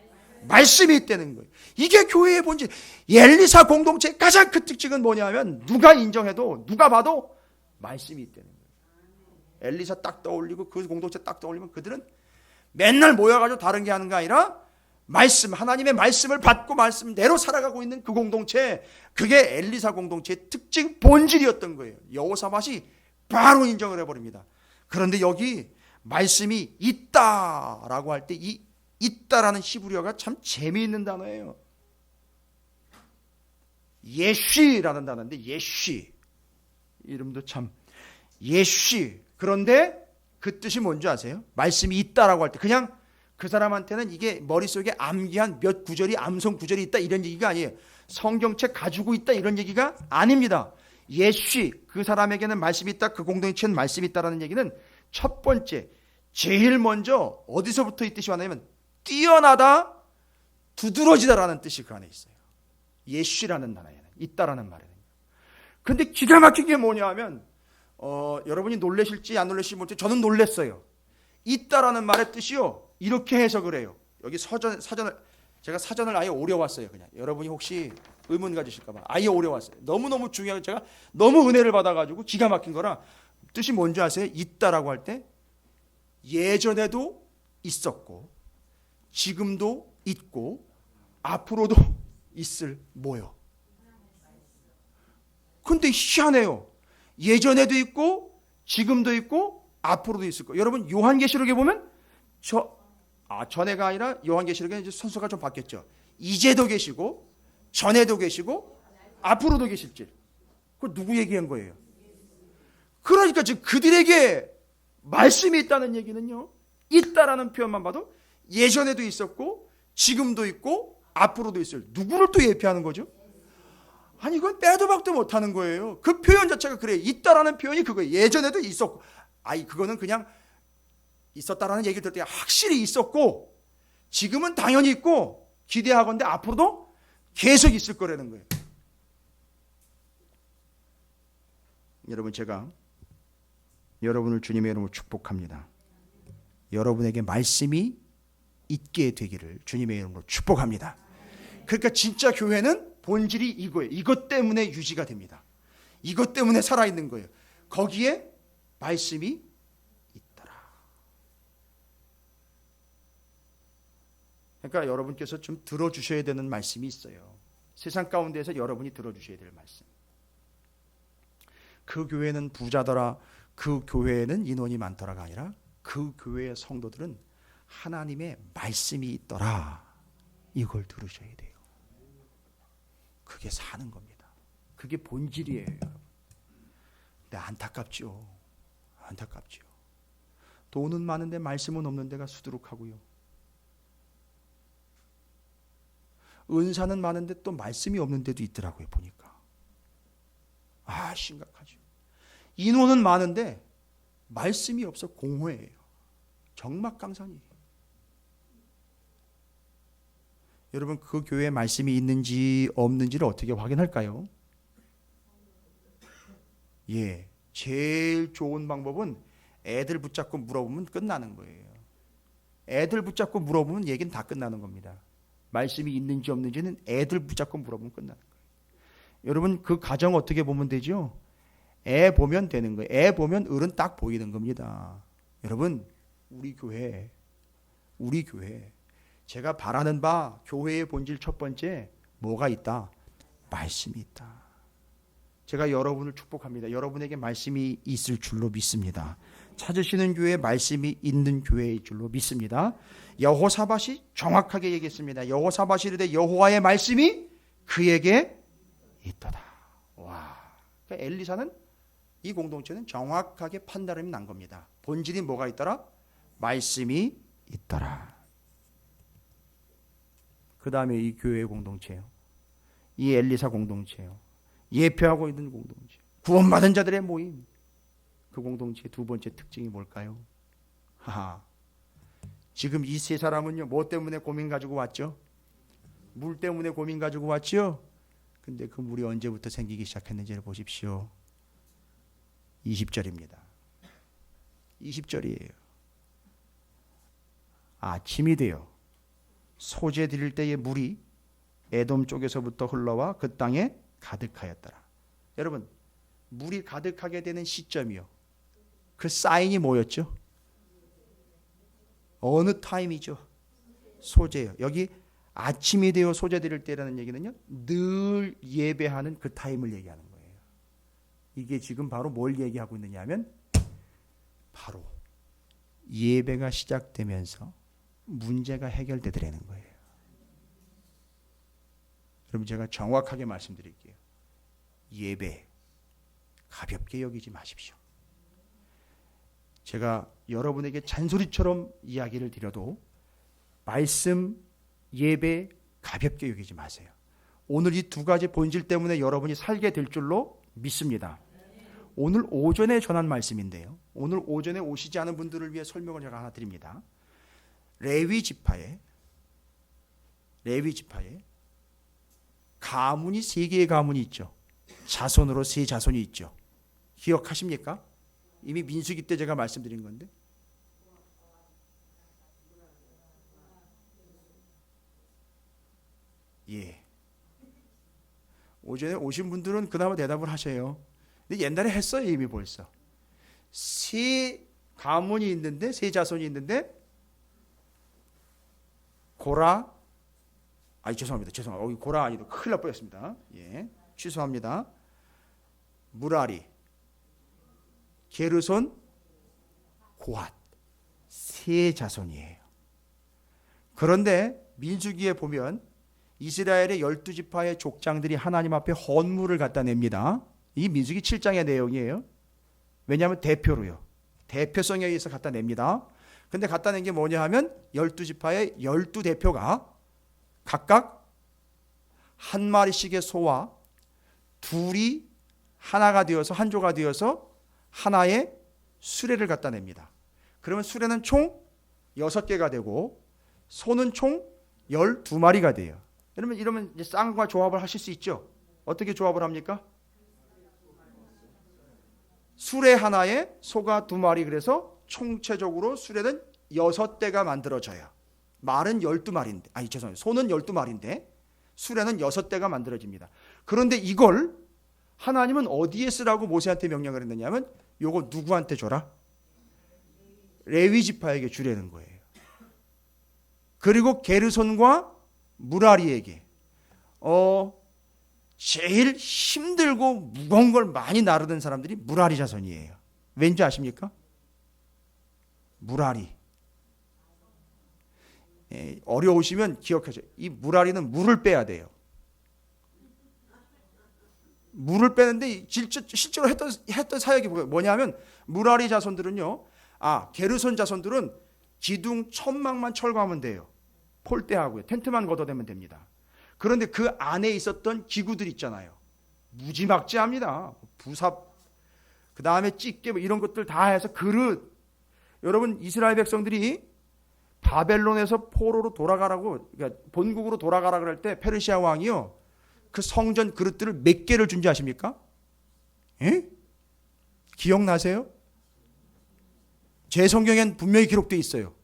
말씀이 있다는 거예요. 이게 교회의 본질. 엘리사 공동체의 가장 큰 특징은 뭐냐면 누가 인정해도 누가 봐도 말씀이 있다는 거예요. 엘리사 딱 떠올리고 그 공동체 딱 떠올리면 그들은 맨날 모여가지고 다른 게 하는 게 아니라 말씀, 하나님의 말씀을 받고 말씀대로 살아가고 있는 그 공동체, 그게 엘리사 공동체의 특징 본질이었던 거예요. 여호사밧이 바로 인정을 해버립니다. 그런데 여기 말씀이 있다라고 할 때 이 있다라는 히브리어가 참 재미있는 단어예요. 예쉬라는 단어인데, 예쉬 이름도 참 예쉬. 그런데 그 뜻이 뭔지 아세요? 말씀이 있다라고 할 때 그냥 그 사람한테는 이게 머릿속에 암기한 몇 구절이 암송 구절이 있다 이런 얘기가 아니에요. 성경책 가지고 있다 이런 얘기가 아닙니다. 예쉬, 그 사람에게는 말씀이 있다, 그 공동체는 말씀이 있다라는 얘기는 첫 번째, 제일 먼저 어디서부터 이 뜻이 왔냐면 뛰어나다, 두드러지다라는 뜻이 그 안에 있어요. 예쉬라는 단어에는 있다라는 말이에요. 근데 기가 막힌 게 뭐냐 하면 여러분이 놀라실지 안 놀라실지 모르겠지만 저는 놀랐어요. 있다라는 말의 뜻이요, 이렇게 해석을 해요. 여기 제가 사전을 아예 오려왔어요. 그냥 여러분이 혹시 의문 가지실까 봐 아예 오려왔어요. 너무너무 중요한, 제가 너무 은혜를 받아가지고 기가 막힌 거라. 뜻이 뭔지 아세요? 있다라고 할 때 예전에도 있었고 지금도 있고 앞으로도 있을 뭐요. 근데 희한해요. 예전에도 있고 지금도 있고 앞으로도 있을 거예요. 여러분 요한계시록에 보면 전에가 아니라 요한계시록에 이제 순서가 좀 바뀌었죠. 이제도 계시고 전에도 계시고 앞으로도 계실지. 그거 누구 얘기한 거예요? 그러니까 지금 그들에게 말씀이 있다는 얘기는요, 있다라는 표현만 봐도 예전에도 있었고 지금도 있고 앞으로도 있을, 누구를 또 예표하는 거죠? 아니 이건 빼도 박도 못하는 거예요. 그 표현 자체가 그래요. 있다라는 표현이 그거예요. 예전에도 있었고, 아니 그거는 그냥 있었다라는 얘기를 들을 때 확실히 있었고 지금은 당연히 있고 기대하건대 앞으로도 계속 있을 거라는 거예요. 여러분, 제가 여러분을 주님의 이름으로 축복합니다. 여러분에게 말씀이 있게 되기를 주님의 이름으로 축복합니다. 그러니까 진짜 교회는 본질이 이거예요. 이것 때문에 유지가 됩니다. 이것 때문에 살아있는 거예요. 거기에 말씀이 있더라. 그러니까 여러분께서 좀 들어주셔야 되는 말씀이 있어요. 세상 가운데에서 여러분이 들어주셔야 될 말씀. 그 교회는 부자더라, 그 교회에는 인원이 많더라가 아니라 그 교회의 성도들은 하나님의 말씀이 있더라. 이걸 들으셔야 돼요. 그게 사는 겁니다. 그게 본질이에요, 여러분. 근데 안타깝죠. 안타깝죠. 돈은 많은데 말씀은 없는 데가 수두룩하고요. 은사는 많은데 또 말씀이 없는 데도 있더라고요, 보니까. 아, 심각하죠. 인원은 많은데 말씀이 없어 공허해요. 정막감산이에요. 여러분, 그 교회에 말씀이 있는지 없는지를 어떻게 확인할까요? 예, 제일 좋은 방법은 애들 붙잡고 물어보면 끝나는 거예요. 애들 붙잡고 물어보면 얘기는 다 끝나는 겁니다. 말씀이 있는지 없는지는 애들 붙잡고 물어보면 끝나는 거예요. 여러분, 그 가정 어떻게 보면 되죠? 애 보면 되는 거예요. 애 보면 을은 딱 보이는 겁니다. 여러분, 우리 교회 제가 바라는 바, 교회의 본질 첫 번째 뭐가 있다? 말씀이 있다. 제가 여러분을 축복합니다. 여러분에게 말씀이 있을 줄로 믿습니다. 찾으시는 교회에 말씀이 있는 교회일 줄로 믿습니다. 여호사밧이 정확하게 얘기했습니다. 여호사밧이 이르되 여호와의 말씀이 그에게 있도다. 와, 그러니까 엘리사는, 이 공동체는 정확하게 판단이 난 겁니다. 본질이 뭐가 있더라? 말씀이 있더라. 그 다음에 이 교회 공동체요. 이 엘리사 공동체요. 예표하고 있는 공동체. 구원받은 자들의 모임. 그 공동체의 두 번째 특징이 뭘까요? 하하. 지금 이 세 사람은요, 뭐 때문에 고민 가지고 왔죠? 물 때문에 고민 가지고 왔죠? 근데 그 물이 언제부터 생기기 시작했는지를 보십시오. 20절입니다. 20절이에요. 아침이 되어 소재 드릴 때의 물이 에돔 쪽에서부터 흘러와 그 땅에 가득하였더라. 여러분, 물이 가득하게 되는 시점이요. 그 사인이 뭐였죠? 어느 타임이죠? 소재요. 여기 아침이 되어 소재 드릴 때라는 얘기는요, 늘 예배하는 그 타임을 얘기하는 거예요. 이게 지금 바로 뭘 얘기하고 있느냐 하면 바로 예배가 시작되면서 문제가 해결되더라는 거예요. 여러분, 제가 정확하게 말씀드릴게요. 예배 가볍게 여기지 마십시오. 제가 여러분에게 잔소리처럼 이야기를 드려도 말씀, 예배 가볍게 여기지 마세요. 오늘 이 두 가지 본질 때문에 여러분이 살게 될 줄로 믿습니다. 오늘 오전에 전한 말씀인데요. 오늘 오전에 오시지 않은 분들을 위해 설명을 제가 하나 드립니다. 레위 지파에 가문이 세 개의 가문이 있죠. 자손으로 세 자손이 있죠. 기억하십니까? 이미 민수기 때 제가 말씀드린 건데. 예. 오전에 오신 분들은 그나마 대답을 하셔요. 근데 옛날에 했어요, 이미 벌써. 세 가문이 있는데, 세 자손이 있는데, 고라, 죄송합니다. 고라 아니도 큰일 날 뻔했습니다. 예. 취소합니다. 무라리, 게르손, 고핫. 세 자손이에요. 그런데 민수기에 보면 이스라엘의 12지파의 족장들이 하나님 앞에 헌물을 갖다 냅니다. 이 민수기 7장의 내용이에요. 왜냐하면 대표로요. 대표성에 의해서 갖다 냅니다. 근데 갖다 낸 게 뭐냐 하면 12지파의 12대표가 각각 한 마리씩의 소와 둘이 하나가 되어서 한 조가 되어서 하나의 수레를 갖다 냅니다. 그러면 수레는 총 6개가 되고 소는 총 12마리가 돼요. 여러분, 이러면 이제 쌍과 조합을 하실 수 있죠? 어떻게 조합을 합니까? 수레 하나에 소가 2마리, 그래서 총체적으로 수레는 6대가 만들어져요. 말은 12마리인데, 소는 12마리인데 수레는 6대가 만들어집니다. 그런데 이걸 하나님은 어디에 쓰라고 모세한테 명령을 했느냐면 요거 누구한테 줘라? 레위 지파에게 주라는 거예요. 그리고 게르손과 무라리에게 제일 힘들고 무거운 걸 많이 나르던 사람들이 무라리 자손이에요. 왠지 아십니까? 무라리. 어려우시면 기억하세요. 이 무라리는 물을 빼야 돼요. 물을 빼는데 실제로 했던 사역이 뭐냐면 무라리 자손들은요, 게르손 자손들은 기둥 천막만 철거하면 돼요. 폴대하고요. 텐트만 걷어대면 됩니다. 그런데 그 안에 있었던 기구들 있잖아요. 무지막지합니다. 부삽, 그 다음에 찌개 이런 것들 다 해서 그릇. 여러분, 이스라엘 백성들이 바벨론에서 포로로 돌아가라고, 그러니까 본국으로 돌아가라 그럴 때 페르시아 왕이요, 그 성전 그릇들을 몇 개를 준지 아십니까? 예? 기억나세요? 제 성경엔 분명히 기록되어 있어요.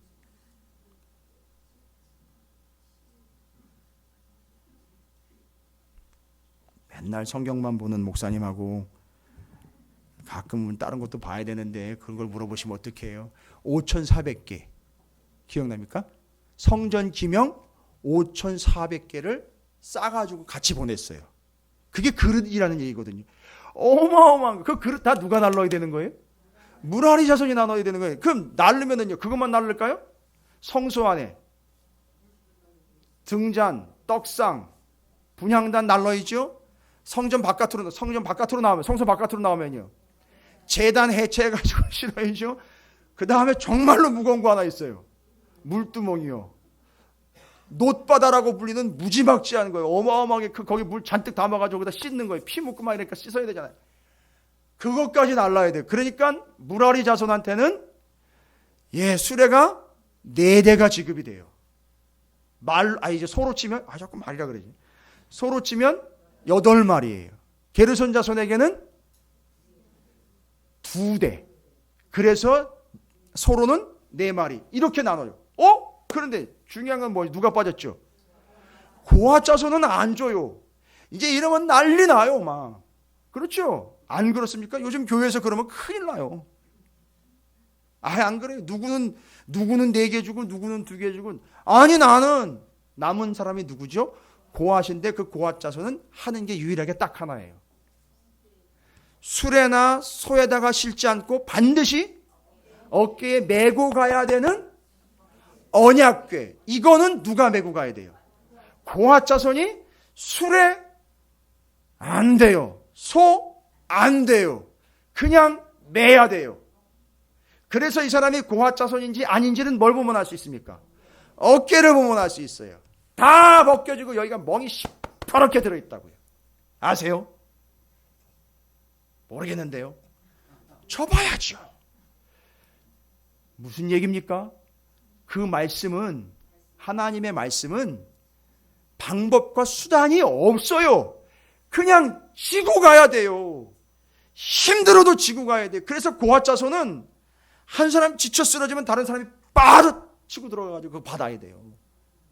맨날 성경만 보는 목사님하고 가끔은 다른 것도 봐야 되는데 그런 걸 물어보시면 어떡해요? 5,400개 기억납니까? 성전 기명 5,400개를 싸가지고 같이 보냈어요. 그게 그릇이라는 얘기거든요. 어마어마한 그 그릇 다 누가 날라야 되는 거예요? 무라리 자손이 나눠야 되는 거예요. 그럼 날르면은요, 그것만 날를까요? 성소 안에 등잔, 떡상, 분향단 날라야죠. 성전 바깥으로 나오면, 성소 바깥으로 나오면요, 제단 해체해가지고 실어야죠. 그 다음에 정말로 무거운 거 하나 있어요. 물두멍이요. 놋바다라고 불리는 무지막지한 거예요. 어마어마하게 거기 물 잔뜩 담아가지고 거기다 씻는 거예요. 피 묻고 막 이러니까 씻어야 되잖아요. 그것까지 날라야 돼요. 그러니까 무라리 자손한테는 수레가 4대가 지급이 돼요. 이제 소로 치면 자꾸 말이라 그러지. 소로 치면 8마리예요. 게르손 자손에게는 2대. 그래서 소로는 4마리. 이렇게 나눠요. 그런데 중요한 건 누가 빠졌죠? 고핫 자손은 안 줘요. 이제 이러면 난리 나요, 막. 그렇죠? 안 그렇습니까? 요즘 교회에서 그러면 큰일 나요. 안 그래요. 누구는 4개 주고 누구는 2개 주고. 아니, 나는 남은 사람이 누구죠? 고핫인데 그 고핫 자손은 하는 게 유일하게 딱 하나예요. 수레나 소에다가 실지 않고 반드시 어깨에 메고 가야 되는 언약궤. 이거는 누가 메고 가야 돼요? 고핫 자손이 수레 안 돼요. 소 안 돼요. 그냥 매야 돼요. 그래서 이 사람이 고핫 자손인지 아닌지는 뭘 보면 알 수 있습니까? 어깨를 보면 알 수 있어요. 다 벗겨지고 여기가 멍이 시퍼렇게 들어있다고요. 아세요? 모르겠는데요. 쳐봐야죠. 무슨 얘기입니까? 그 말씀은, 하나님의 말씀은 방법과 수단이 없어요. 그냥 지고 가야 돼요. 힘들어도 지고 가야 돼요. 그래서 고핫 자손은 한 사람 지쳐 쓰러지면 다른 사람이 빠르 치고 들어가가지고 그거 받아야 돼요.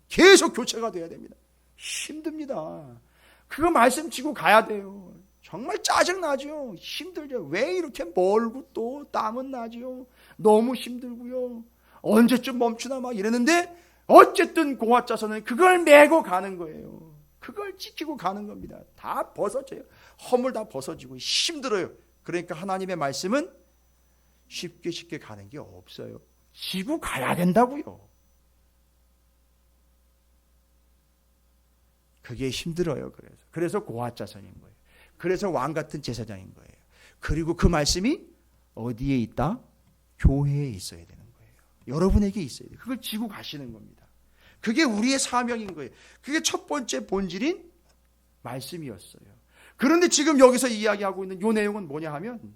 계속 교체가 돼야 됩니다. 힘듭니다. 그거 말씀 지고 가야 돼요. 정말 짜증나죠. 힘들죠. 왜 이렇게 멀고 또 땀은 나죠. 너무 힘들고요. 언제쯤 멈추나 막 이러는데 어쨌든 고핫 자손은 그걸 메고 가는 거예요. 그걸 지키고 가는 겁니다. 다 벗어져요. 허물 다 벗어지고 힘들어요. 그러니까 하나님의 말씀은 쉽게 가는 게 없어요. 지고 가야 된다고요. 그게 힘들어요. 그래서 고핫 자손인 거예요. 그래서 왕 같은 제사장인 거예요. 그리고 그 말씀이 어디에 있다? 교회에 있어야 되는 거예요. 여러분에게 있어야 돼요. 그걸 지고 가시는 겁니다. 그게 우리의 사명인 거예요. 그게 첫 번째 본질인 말씀이었어요. 그런데 지금 여기서 이야기하고 있는 이 내용은 뭐냐 하면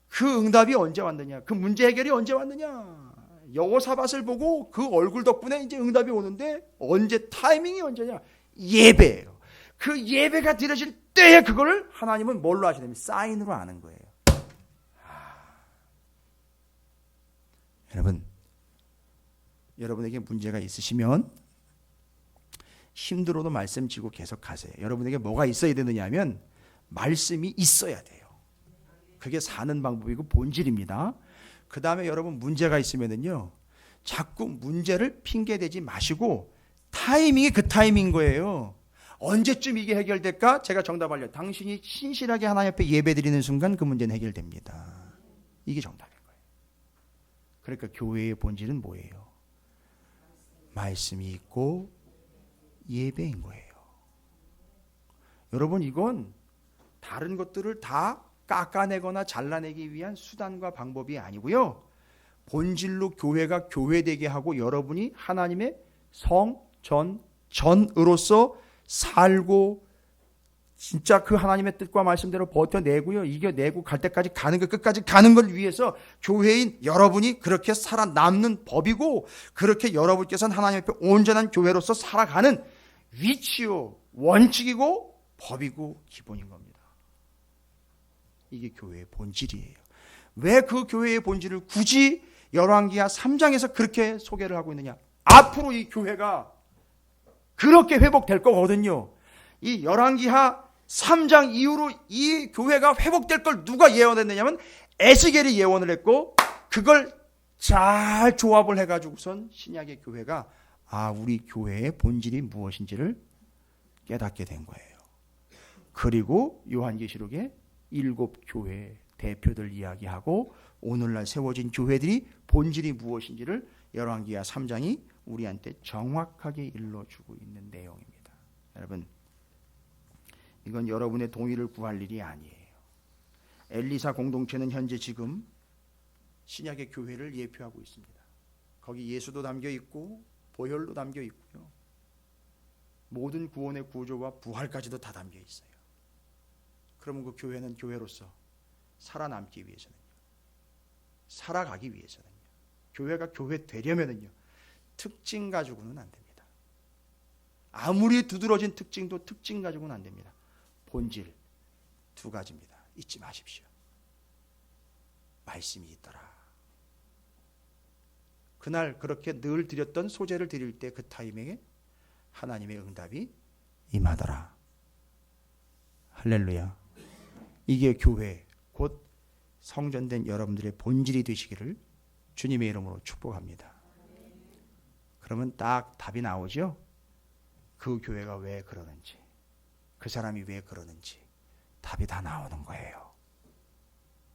그 응답이 언제 왔느냐? 그 문제 해결이 언제 왔느냐? 여호사밧을 보고 그 얼굴 덕분에 이제 응답이 오는데 언제, 타이밍이 언제냐? 예배예요. 그 예배가 드려질 때에 그거를 하나님은 뭘로 하시냐면 사인으로 아는 거예요. 여러분에게 문제가 있으시면 힘들어도 말씀 지고 계속 가세요. 여러분에게 뭐가 있어야 되느냐 하면 말씀이 있어야 돼요. 그게 사는 방법이고 본질입니다. 그 다음에 여러분 문제가 있으면은요, 자꾸 문제를 핑계대지 마시고 타이밍이 그 타이밍인 거예요. 언제쯤 이게 해결될까? 제가 정답 알려. 당신이 신실하게 하나님 앞에 예배드리는 순간 그 문제는 해결됩니다. 이게 정답인 거예요. 그러니까 교회의 본질은 뭐예요? 말씀이 있고 예배인 거예요. 여러분, 이건 다른 것들을 다 깎아내거나 잘라내기 위한 수단과 방법이 아니고요. 본질로 교회가 교회되게 하고 여러분이 하나님의 전으로서 살고 진짜 그 하나님의 뜻과 말씀대로 버텨내고요. 이겨내고 갈 때까지 가는 것, 끝까지 가는 걸 위해서 교회인 여러분이 그렇게 살아남는 법이고, 그렇게 여러분께서는 하나님 앞에 온전한 교회로서 살아가는 위치요, 원칙이고 법이고 기본인 겁니다. 이게 교회의 본질이에요. 왜 그 교회의 본질을 굳이 열왕기하 3장에서 그렇게 소개를 하고 있느냐? 앞으로 이 교회가 그렇게 회복될 거거든요. 이 열왕기하 3장 이후로 이 교회가 회복될 걸 누가 예언했느냐면 에스겔이 예언을 했고, 그걸 잘 조합을 해가지고선 신약의 교회가 우리 교회의 본질이 무엇인지를 깨닫게 된 거예요. 그리고 요한계시록에 7교회 대표들 이야기하고 오늘날 세워진 교회들이 본질이 무엇인지를 열왕기하 3장이 우리한테 정확하게 일러주고 있는 내용입니다. 여러분, 이건 여러분의 동의를 구할 일이 아니에요. 엘리사 공동체는 현재 지금 신약의 교회를 예표하고 있습니다. 거기 예수도 담겨 있고 보혈도 담겨 있고요. 모든 구원의 구조와 부활까지도 다 담겨 있어요. 그러면 그 교회는 교회로서 살아남기 위해서는요, 살아가기 위해서는요, 교회가 교회 되려면은요, 특징 가지고는 안 됩니다. 아무리 두드러진 특징도 특징 가지고는 안 됩니다. 본질 두 가지입니다. 잊지 마십시오. 말씀이 있더라. 그날 그렇게 늘 드렸던 소재를 드릴 때 그 타이밍에 하나님의 응답이 임하더라. 할렐루야. 이게 교회 곧 성전된 여러분들의 본질이 되시기를 주님의 이름으로 축복합니다. 그러면 딱 답이 나오죠. 그 교회가 왜 그러는지, 그 사람이 왜 그러는지 답이 다 나오는 거예요.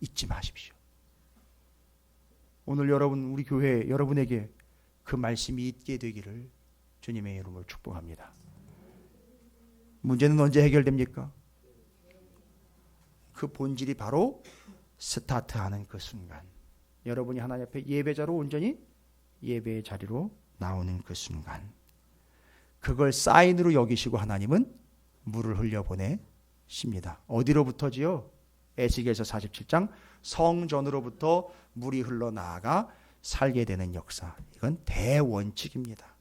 잊지 마십시오. 오늘 여러분, 우리 교회 여러분에게 그 말씀이 있게 되기를 주님의 이름으로 축복합니다. 문제는 언제 해결됩니까? 그 본질이 바로 스타트하는 그 순간, 여러분이 하나님 앞에 예배자로 온전히 예배의 자리로 나오는 그 순간, 그걸 사인으로 여기시고 하나님은 물을 흘려보내십니다. 어디로부터지요? 에스겔서 47장 성전으로부터 물이 흘러나아가 살게 되는 역사. 이건 대원칙입니다.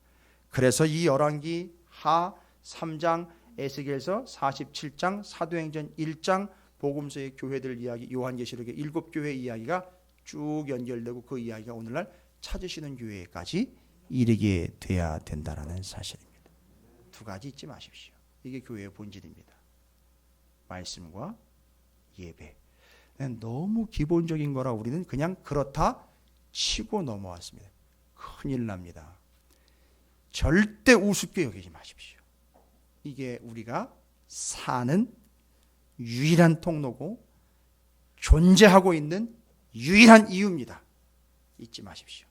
그래서 이 열왕기 하 3장, 에스겔서 47장, 사도행전 1장, 복음서의 교회들 이야기, 요한계시록의 7교회 이야기가 쭉 연결되고 그 이야기가 오늘날 찾으시는 교회까지 이르게 돼야 된다라는 사실입니다. 두 가지 잊지 마십시오. 이게 교회의 본질입니다. 말씀과 예배. 너무 기본적인 거라 우리는 그냥 그렇다 치고 넘어왔습니다. 큰일 납니다. 절대 우습게 여기지 마십시오. 이게 우리가 사는 유일한 통로고 존재하고 있는 유일한 이유입니다. 잊지 마십시오.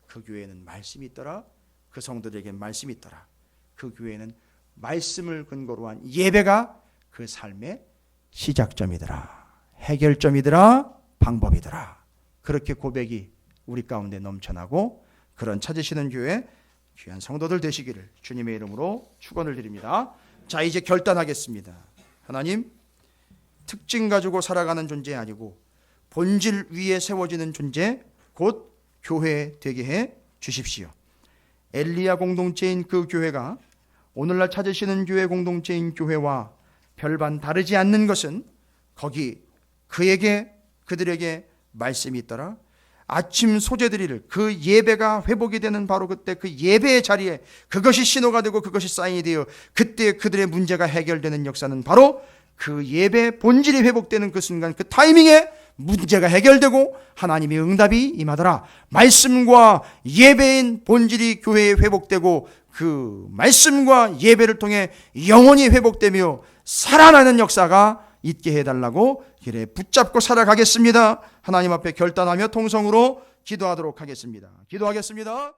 그 교회에는 말씀이 있더라. 그 성도들에게 말씀이 있더라. 그 교회는 말씀을 근거로 한 예배가 그 삶의 시작점이더라. 해결점이더라. 방법이더라. 그렇게 고백이 우리 가운데 넘쳐나고 그런 찾으시는 교회 귀한 성도들 되시기를 주님의 이름으로 축원을 드립니다. 자, 이제 결단하겠습니다. 하나님, 특징 가지고 살아가는 존재 아니고 본질 위에 세워지는 존재 곧 교회 되게 해 주십시오. 엘리야 공동체인 그 교회가 오늘날 찾으시는 교회 공동체인 교회와 별반 다르지 않는 것은 거기 그들에게 말씀이 있더라. 아침 소재드릴 그 예배가 회복이 되는 바로 그때 그 예배의 자리에 그것이 신호가 되고 그것이 사인이 되어 그때 그들의 문제가 해결되는 역사는 바로 그 예배 본질이 회복되는 그 순간, 그 타이밍에 문제가 해결되고 하나님의 응답이 임하더라. 말씀과 예배인 본질이 교회에 회복되고 그 말씀과 예배를 통해 영원히 회복되며 살아나는 역사가 있게 해달라고 길에 붙잡고 살아가겠습니다. 하나님 앞에 결단하며 통성으로 기도하도록 하겠습니다. 기도하겠습니다.